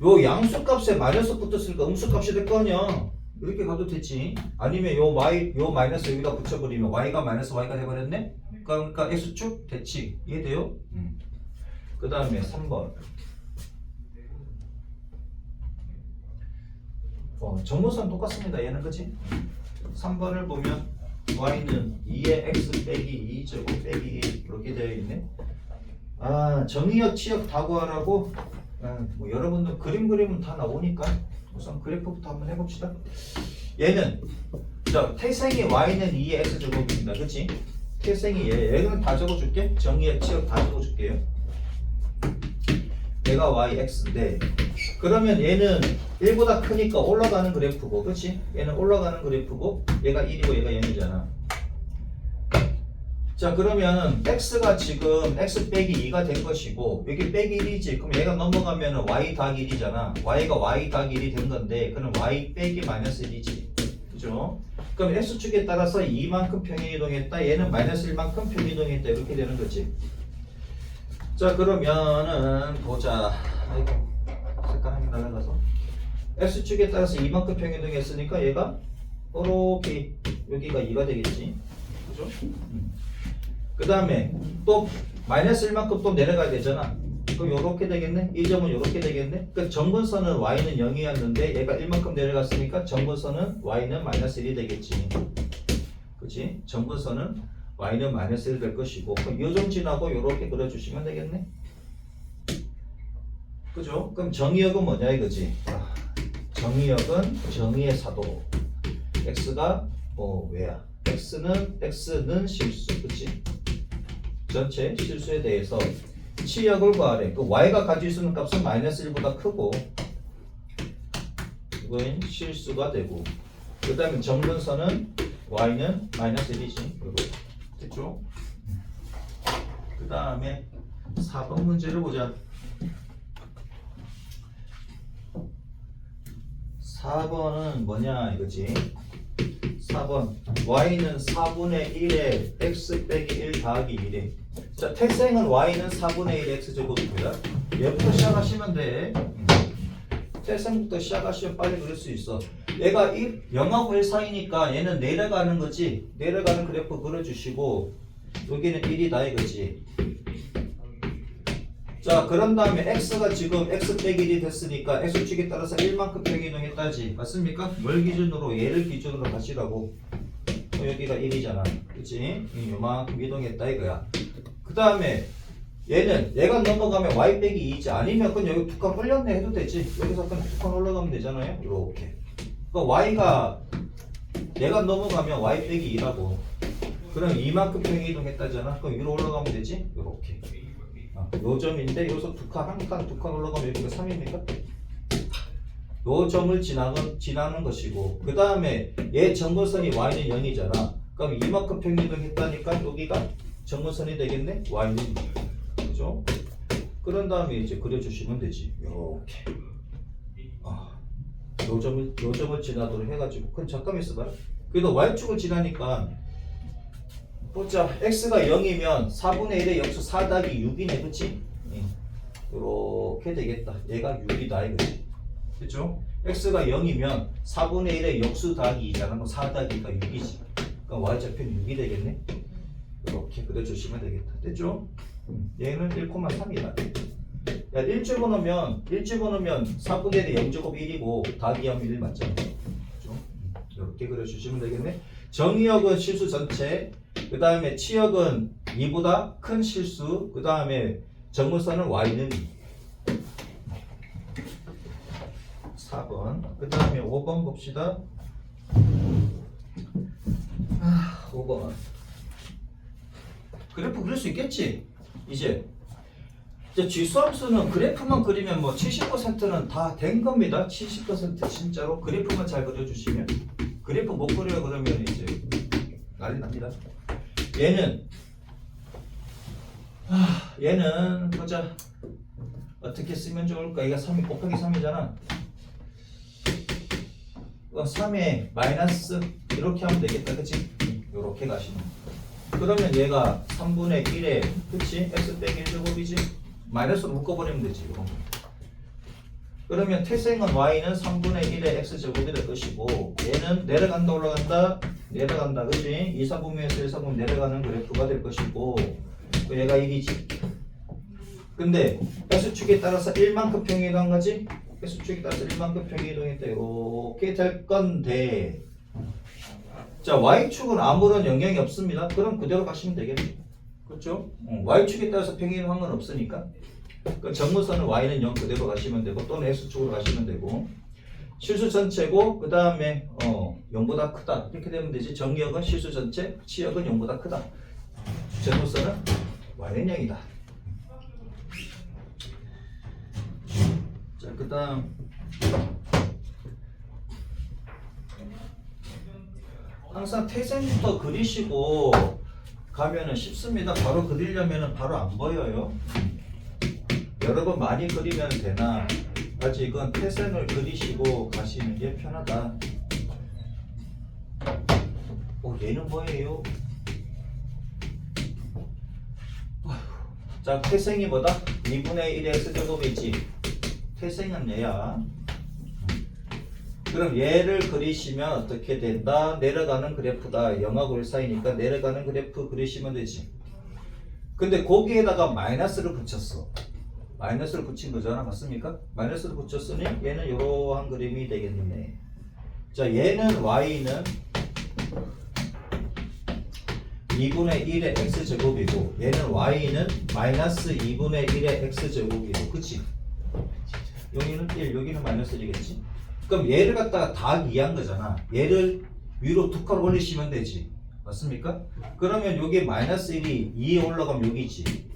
요 양수값에 마이너스 붙었으니까 음수값이 될 거 아니야. 이렇게 가도 되지. 아니면 요 마이너스 여기다 붙여버리면 y가 마이너스 y가 돼버렸네? 그러니까 x축 대칭. 이해돼요? 그 다음에 3번. 정무선 똑같습니다. 얘는 그치? 3번을 보면 y는 2의 x 빼기 2제곱 빼기 1 이렇게 되어 있네. 정의역 치역 다 구하라고. 뭐 여러분들 그림 그리면 다 나오니까 우선 그래프부터 한번 해봅시다. 얘는 태생이 y는 2의 x 제곱입니다. 그치? 태생이 얘는 다 적어줄게. 정의역 치역 다 적어줄게요. 얘가 y x인데 그러면 얘는 1보다 크니까 올라가는 그래프고, 그치? 얘는 올라가는 그래프고 얘가 1이고 얘가 0이잖아. 자, 그러면 x가 지금 x 빼기 2가 된 것이고 여기 빼기 1이지. 그럼 얘가 넘어가면 y 더하기 1이잖아. y가 y 더하기 1이 된 건데 그럼 y 빼기 마이너스 1이지. 그죠? 그럼 x축에 따라서 2만큼 평행이동했다. 얘는 마이너스 1만큼 평행이동했다. 이렇게 되는 거지. 자, 그러면은 보자. 아이고, 색깔 한개 날라가서. x축에 따라서 2만큼 평행이동했으니까 얘가 이렇게 여기가 2가 되겠지. 그죠? 그 다음에 또 마이너스 1만큼 또 내려가야 되잖아. 그럼 요렇게 되겠네. 이 점은 요렇게 되겠네. 그 정근선은 y는 0이었는데 얘가 1만큼 내려갔으니까 정근선은 y는 마이너스 1이 되겠지. 그치? 정근선은 y는 마이너스 1 될 것이고, 그럼 요 점 지나고 요렇게 그려주시면 되겠네. 그죠? 그럼 정의역은 뭐냐 이거지. 정의역은 정의의 사도. x가 왜야? x는 실수. 그치? 전체 실수에 대해서 치역을 구하래. 그 y가 가지고 있는 값은 마이너스 1보다 크고 이건 실수가 되고, 그 다음에 정근선은 y는 마이너스 1이지. 됐죠? 그 다음에 4번 문제를 보자. 4번은 뭐냐 이거지. 4번 y는 4분의 1에 x 빼기 1 더하기 1에. 자, 태생은 y는 4분의 1 x 제곱입니다. 얘부터 시작하시면 돼. 태생부터 시작하시면 빨리 그릴 수 있어. 얘가 0하고 1 사이니까 얘는 내려가는 거지. 내려가는 그래프 그려주시고 여기는 1이다 이거지. 자, 그런 다음에 x가 지금 x 빼기 1이 됐으니까 x축에 따라서 1만큼 평행이동했다지. 맞습니까? 뭘 기준으로? 얘를 기준으로 가시라고. 여기가 1이잖아. 그치? 요만큼 이동했다 이거야. 그 다음에 얘가 넘어가면 y 빼기 2지. 아니면 그냥 여기 두 칸 올렸네 해도 되지. 여기서 그냥 두 칸 올라가면 되잖아요. 이렇게. 그러니까 y가 얘가 넘어가면 y 빼기 2라고. 그럼 이만큼 평행이동했다잖아. 그럼 위로 올라가면 되지. 이렇게. 요 점인데 여기서 두 칸, 한 칸, 두 칸 올라가면 여기가 3입니까? 요 점을 지나는 것이고, 그 다음에 얘 정근선이 y는 0이잖아. 그럼 이만큼 평행이동했다니까 여기가 정근선이 되겠네? y는 0. 그죠? 그런 다음에 이제 그려주시면 되지. 요렇게. 요 점을 지나도록 해가지고. 그럼 잠깐 있어봐요. 그래도 y축을 지나니까 보자. x가 0이면 4분의 1의 역수 4 더하기 6이네. 그치? 요렇게 되겠다. 얘가 6이다 이거지. 그쵸? x가 0이면 4분의 1의 역수 더하기 2잖아. 그럼 4 더하기가 6이지. 그럼 y좌표는 6이 되겠네. 이렇게 그려주시면 되겠다. 됐죠? 얘는 1,3이다. 야, 1 집어넣으면 4분의 1의 0제곱 1이고 더하기 하면 1 맞잖아. 그죠? 이렇게 그려주시면 되겠네. 정의역은 실수 전체, 그 다음에 치역은 2보다 큰 실수, 그 다음에 정근선은 y는 2. 4번. 그 다음에 5번 봅시다. 5번. 그래프 그릴 수 있겠지? 이제 지수함수는 그래프만 그리면 뭐 70%는 다 된 겁니다. 70% 진짜로 그래프만 잘 그려주시면. 그래프 못 그려 그러면 이제 난리 납니다. 얘는 보자. 어떻게 쓰면 좋을까? 얘가 3이 곱하기 3이잖아. 3에 마이너스 이렇게 하면 되겠다. 그치? 이렇게 가시면. 그러면 얘가 3분의 1에 그치? x 빼기 1제곱이지? 마이너스로 묶어버리면 되지. 이거. 그러면 태생은 y는 3분의 1의 x제곱이 될 것이고 얘는 내려간다 올라간다 내려간다. 그치? 2, 3분면에서 1, 3분 내려가는 그래프가 될 것이고 얘가 1이지. 근데 x축에 따라서 1만큼 평행이동한 거지? x축에 따라서 1만큼 평행이동했다. 이렇게 될 건데 자, y축은 아무런 영향이 없습니다. 그럼 그대로 가시면 되겠네. 그렇죠? y축에 따라서 평행이동한 건 없으니까. 그 정문선은 y는 0 그대로 가시면 되고 또는 x축으로 가시면 되고 실수 전체고 그 다음에 0보다 크다 이렇게 되면 되지. 정역은 실수 전체, 치역은 0보다 크다. 정문선은 y는 0이다. 자, 그 다음 항상 태생부터 그리시고 가면은 쉽습니다. 바로 그리려면은 바로 안 보여요. 여러 번 많이 그리면 되나 아직은 태생을 그리시고 가시는 게 편하다. 얘는 뭐예요? 자, 태생이 뭐다? 2분의 1의 x제곱이지. 태생은 얘야. 그럼 얘를 그리시면 어떻게 된다? 내려가는 그래프다. 0하고 1 사이니까 내려가는 그래프 그리시면 되지. 근데 거기에다가 마이너스를 붙였어. 마이너스를 붙인 거잖아. 맞습니까? 마이너스를 붙였으니 얘는 이러한 그림이 되겠네. 자, 얘는 y는 2분의 1의 x제곱이고 얘는 y는 마이너스 2분의 1의 x제곱이고 그치? 여기는 1, 여기는 마이너스 1이겠지? 그럼 얘를 갖다가 다 이해한 거잖아. 얘를 위로 두 칸 올리시면 되지. 맞습니까? 그러면 여기 마이너스 1이 2에 올라가면 여기지.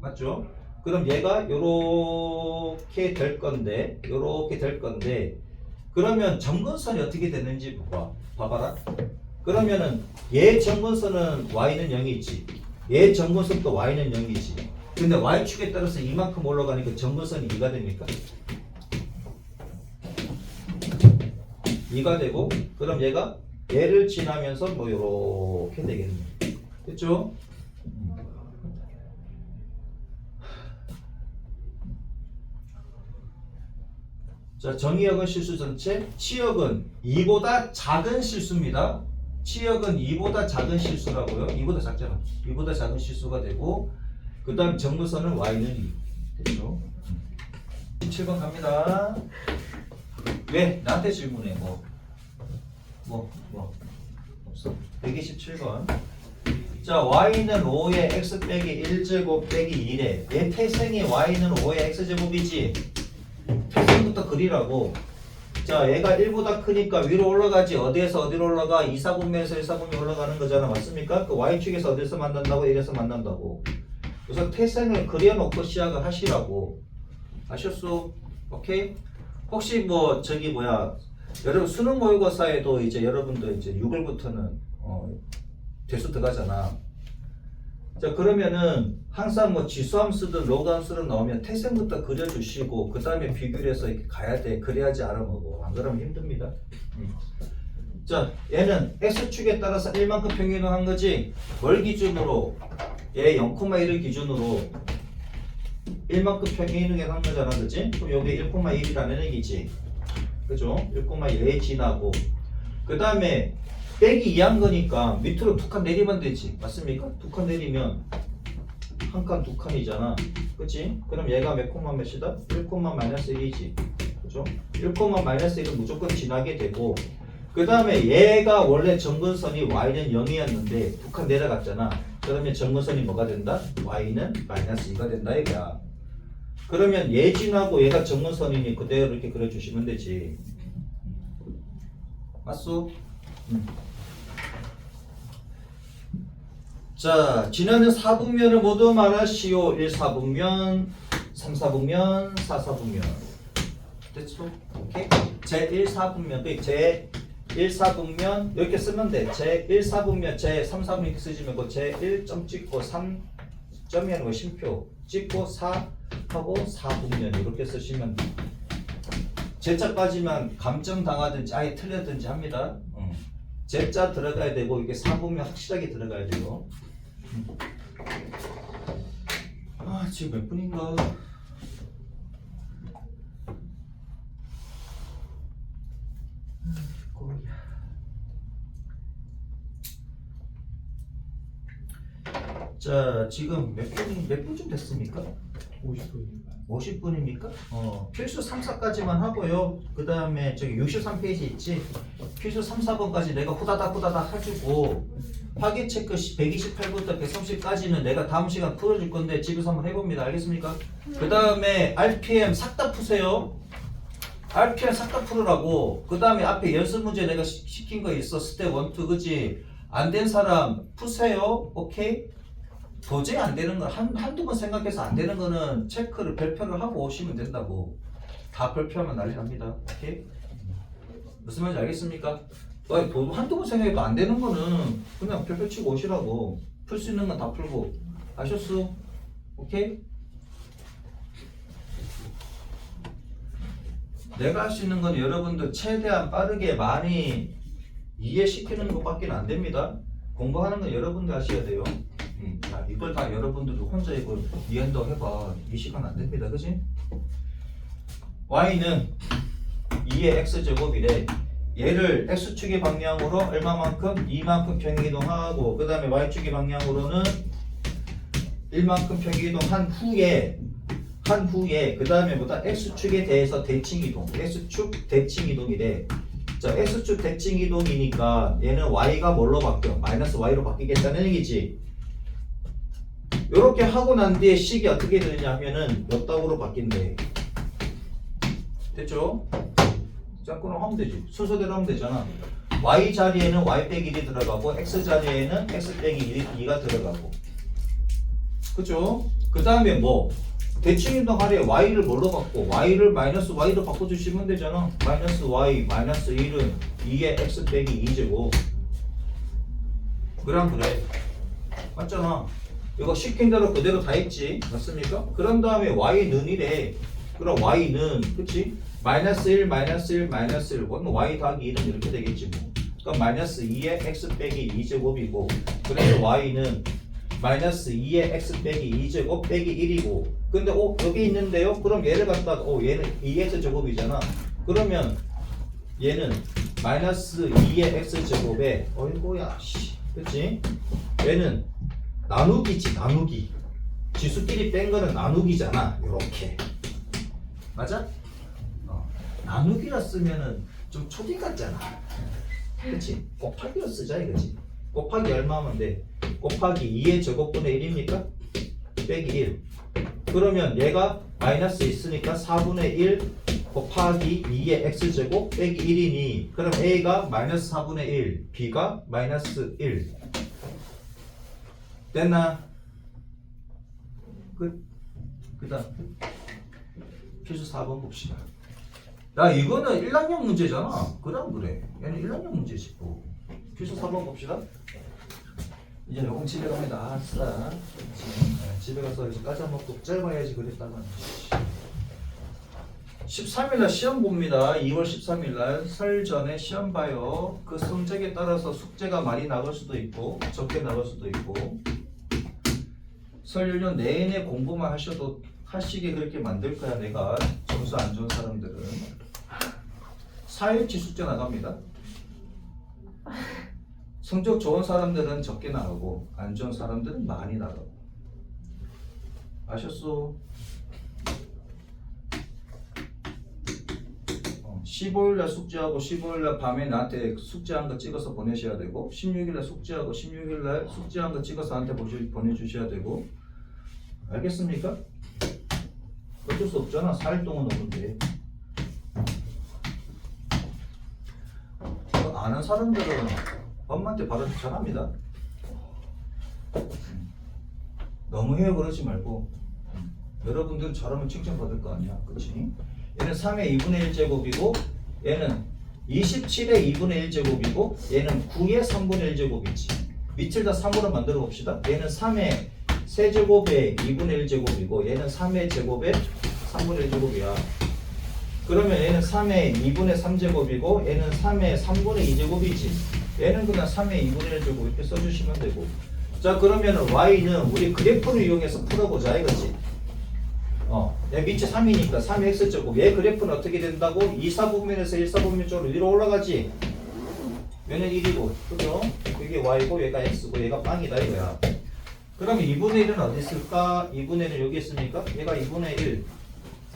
맞죠? 그럼 얘가 요렇게 될 건데 요렇게 될 건데 그러면 점근선이 어떻게 되는지 봐봐라. 그러면은 얘 점근선은 y는 0이지. 얘 점근선도 y는 0이지. 근데 y축에 따라서 이만큼 올라가니까 점근선이 2가 됩니까? 2가 되고 그럼 얘가 얘를 지나면서 뭐 요렇게 되겠네. 됐죠? 자, 정의역은 실수 전체, 치역은 2보다 작은 실수입니다. 치역은 2보다 작은 실수라고요. 2보다 작잖아. 2보다 작은 실수가 되고 그 다음 정무선은 y는 2. 됐죠? 17번 갑니다. 왜? 나한테 질문해. 뭐 없어. 127번. 자, y는 5의 x 빼기 1제곱 빼기 1에 얘 태생이 y는 5의 x제곱이지. 태생부터 그리라고. 자, 얘가 1보다 크니까 위로 올라가지. 어디에서 어디로 올라가? 2, 4분면에서 1, 4분면 올라가는 거잖아. 맞습니까? 그 y축에서 어디서 만난다고? 1에서 만난다고. 그래서 태생을 그려놓고 시작을 하시라고. 아셨어? 오케이? 혹시 뭐 저기 여러분 수능 모의고사에도 이제 여러분도 이제 6월부터는 대수 들어가잖아. 자, 그러면은 항상 뭐 지수함수든 로그함수든 나오면 태생부터 그려주시고 그 다음에 비교를 해서 이렇게 가야 돼. 그래야지 알아먹어. 안 그러면 힘듭니다. 자, 얘는 x축에 따라서 1만큼 평균을 한 거지. 뭘 기준으로? 얘 0,1을 기준으로 1만큼 평균을 한 거잖아. 그치? 그럼 여기 1,1이라는 얘기지. 그죠? 1,1에 지나고 그 다음에 빼기 2한 거니까 밑으로 두 칸 내리면 되지. 맞습니까? 두 칸 내리면 한 칸, 두 칸이잖아. 그치? 그럼 얘가 몇 콤마 몇이다? 1,-1이지. 그죠? 1,-1은 무조건 지나게 되고 그 다음에 얘가 원래 정근선이 y는 0이었는데 두 칸 내려갔잖아. 그러면 정근선이 뭐가 된다? y는 -2가 된다 이거야. 그러면 얘 지나고 얘가 정근선이니 그대로 이렇게 그려주시면 되지. 맞소? 자, 지나는 4분면을 모두 말하시오. 1, 4분면, 3, 4분면, 4, 4분면. 됐죠? 오케이? 제 1, 4분면, 제 1, 4분면 이렇게 쓰면 돼. 제 1, 4분면, 제 3, 4분면 이렇게 쓰지 말고 제 1점 찍고 3점이 아니고 심표 찍고 4 하고 4분면 이렇게 쓰시면 돼. 제자까지만 감점 당하든지 아예 틀렸든지 합니다. 제자 들어가야 되고 이게 4분면 확실하게 들어가야 돼요. 아, 지금 몇 분인가? 자, 지금 몇 분쯤 됐습니까? 50분입니다. 50분입니까? 필수 3, 4까지만 하고요. 그 다음에 저기 63페이지 있지? 필수 3, 4번까지 내가 후다닥 해주고 확인 체크 128부터 130까지는 내가 다음 시간 풀어줄 건데 집에서 한번 해봅니다. 알겠습니까? 그 다음에 RPM 싹 다 푸세요. RPM 싹 다 풀으라고. 그 다음에 앞에 연습 문제 내가 시킨 거 있어. 스텝 1, 2 그지? 안 된 사람 푸세요. 오케이? 도저히 안 되는 거 한두 번 생각해서 안 되는 거는 체크를 별표를 하고 오시면 된다고. 다 별표하면 난리 납니다. 오케이? 무슨 말인지 알겠습니까? 한두 번 생각해도 안 되는 거는 그냥 별표 치고 오시라고. 풀 수 있는 건 다 풀고. 아셨어? 오케이? 내가 할 수 있는 건 여러분들 최대한 빠르게 많이 이해시키는 것밖에 안 됩니다. 공부하는 건 여러분들 하셔야 돼요. 자, 이걸 다 여러분들도 혼자 이걸 이해한다고 해봐. 이 시간 안 됩니다. 그지? y는 2의 x제곱이래. 얘를 x축의 방향으로 얼마만큼? 2만큼 평행이동하고 그 다음에 y축의 방향으로는 1만큼 평행이동한 후에 그 다음에 뭐다? x축에 대해서 대칭이동. x축 대칭이동이래. 자, x축 대칭이동이니까 얘는 y가 뭘로 바뀌어? 마이너스 y로 바뀌겠다는 얘기지. 요렇게 하고 난 뒤에 식이 어떻게 되느냐 하면은 몇 답으로 바뀐대. 됐죠? 자, 그럼 하면 되지. 순서대로 하면 되잖아. y 자리에는 y 빼기 1이 들어가고 x 자리에는 x 빼기 2가 들어가고. 그죠? 그 다음에 뭐? 대칭이동 하래 y를 뭘로 바꿔? y를 마이너스 y로 바꿔주시면 되잖아. 마이너스 y 마이너스 1은 2의 x 빼기 2제곱. 그래. 맞잖아. 이거 시킨 대로 그대로 다 했지. 맞습니까? 그런 다음에 y는 이래. 그럼 y는 그치? 마이너스 1 마이너스 1 마이너스 1 그럼 y 더하기 1은 이렇게 되겠지 뭐. 그럼 마이너스 2의 x 빼기 2제곱이고 그래서 y는 마이너스 2의 x 빼기 2제곱 빼기 1이고 근데 여기 있는데요? 그럼 얘를 갖다가 얘는 2x 제곱이잖아. 그러면 얘는 마이너스 2의 x 제곱에 어이구야 씨 그치? 얘는 나누기지 나누기. 지수끼리 뺀 거는 나누기잖아. 요렇게 맞아? 나누기라 쓰면은 좀 초딩 같잖아. 그치? 곱하기로 쓰자 이거지. 곱하기 얼마면 돼? 곱하기 2의 제곱분의 1입니까? 빼기 1. 그러면 얘가 마이너스 있으니까 4분의 1 곱하기 2의 x제곱 빼기 1이니 그럼 a가 마이너스 4분의 1 b가 마이너스 1 됐나? 그 다음 필수 4번 봅시다. 야 이거는 1학년 문제잖아. 그래 얘는 1학년 문제지 뭐. 필수 4번 봅시다. 이제 요금 집에 갑니다. 아싸. 집에 가서 이제 과자 먹고 짧아야지 그랬다가 13일날 시험 봅니다. 2월 13일날 설 전에 시험 봐요. 그 성적에 따라서 숙제가 많이 나갈 수도 있고 적게 나갈 수도 있고 설 연휴 내내 공부만 하시게 그렇게 만들 거야. 내가 점수 안 좋은 사람들은 4일치 숙제 나갑니다. 성적 좋은 사람들은 적게 나가고 안 좋은 사람들은 많이 나가고. 아셨어? 15일날 숙제하고 15일날 밤에 나한테 숙제한 거 찍어서 보내셔야 되고 16일날 숙제하고 16일날 숙제한 거 찍어서 나한테 보내주셔야 되고. 알겠습니까? 어쩔 수 없잖아. 4일 동안 오는데. 아는 사람들은 엄마한테 바로 전합니다. 너무 해요 그러지 말고 여러분들 잘하면 칭찬받을 거 아니야. 그치? 얘는 3의 2분의 1제곱이고 얘는 27의 2분의 1제곱이고 얘는 9의 3분의 1제곱이지. 밑을 다 3으로 만들어 봅시다. 얘는 3의 세제곱의 2분의 1제곱이고 얘는 3의 제곱의 3분의 1제곱이야. 그러면 얘는 3의 2분의 3제곱이고 얘는 3의 3분의 2제곱이지. 얘는 그냥 3의 2분의 1제곱 이렇게 써주시면 되고. 자 그러면 y는 우리 그래프를 이용해서 풀어보자 이거지. 얘 밑에 3이니까 3의 x제곱. 얘 그래프는 어떻게 된다고? 2, 4분면에서 1, 4분면 쪽으로 위로 올라가지. 얘는 1이고 그죠? 이게 y고 얘가 x고 얘가 빵이다 이거야. 그러면 2분의 1은 어디 있을까? 2분의 1은 여기 있으니까 얘가 2분의 1.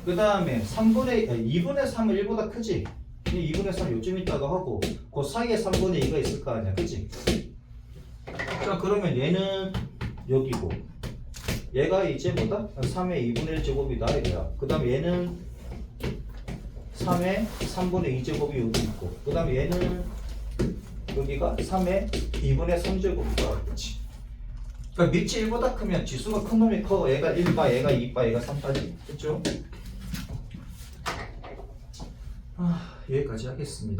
그 다음에 2분의 3은 1보다 크지? 2분의 3 요쯤 있다가 하고 그 사이에 3분의 2가 있을 거 아니야. 그치? 그러면 얘는 여기고 얘가 이제 뭐다? 3의 2분의 1 제곱이다 이거야. 그 다음에 얘는 3의 3분의 2 제곱이 여기 있고 그 다음에 얘는 여기가 3의 2분의 3 제곱이다. 그렇지. 그러니까 밑이 1보다 크면 지수가 큰 놈이 커. 얘가 1바, 얘가 2바, 얘가 3바지. 그렇죠? 여기까지 하겠습니다.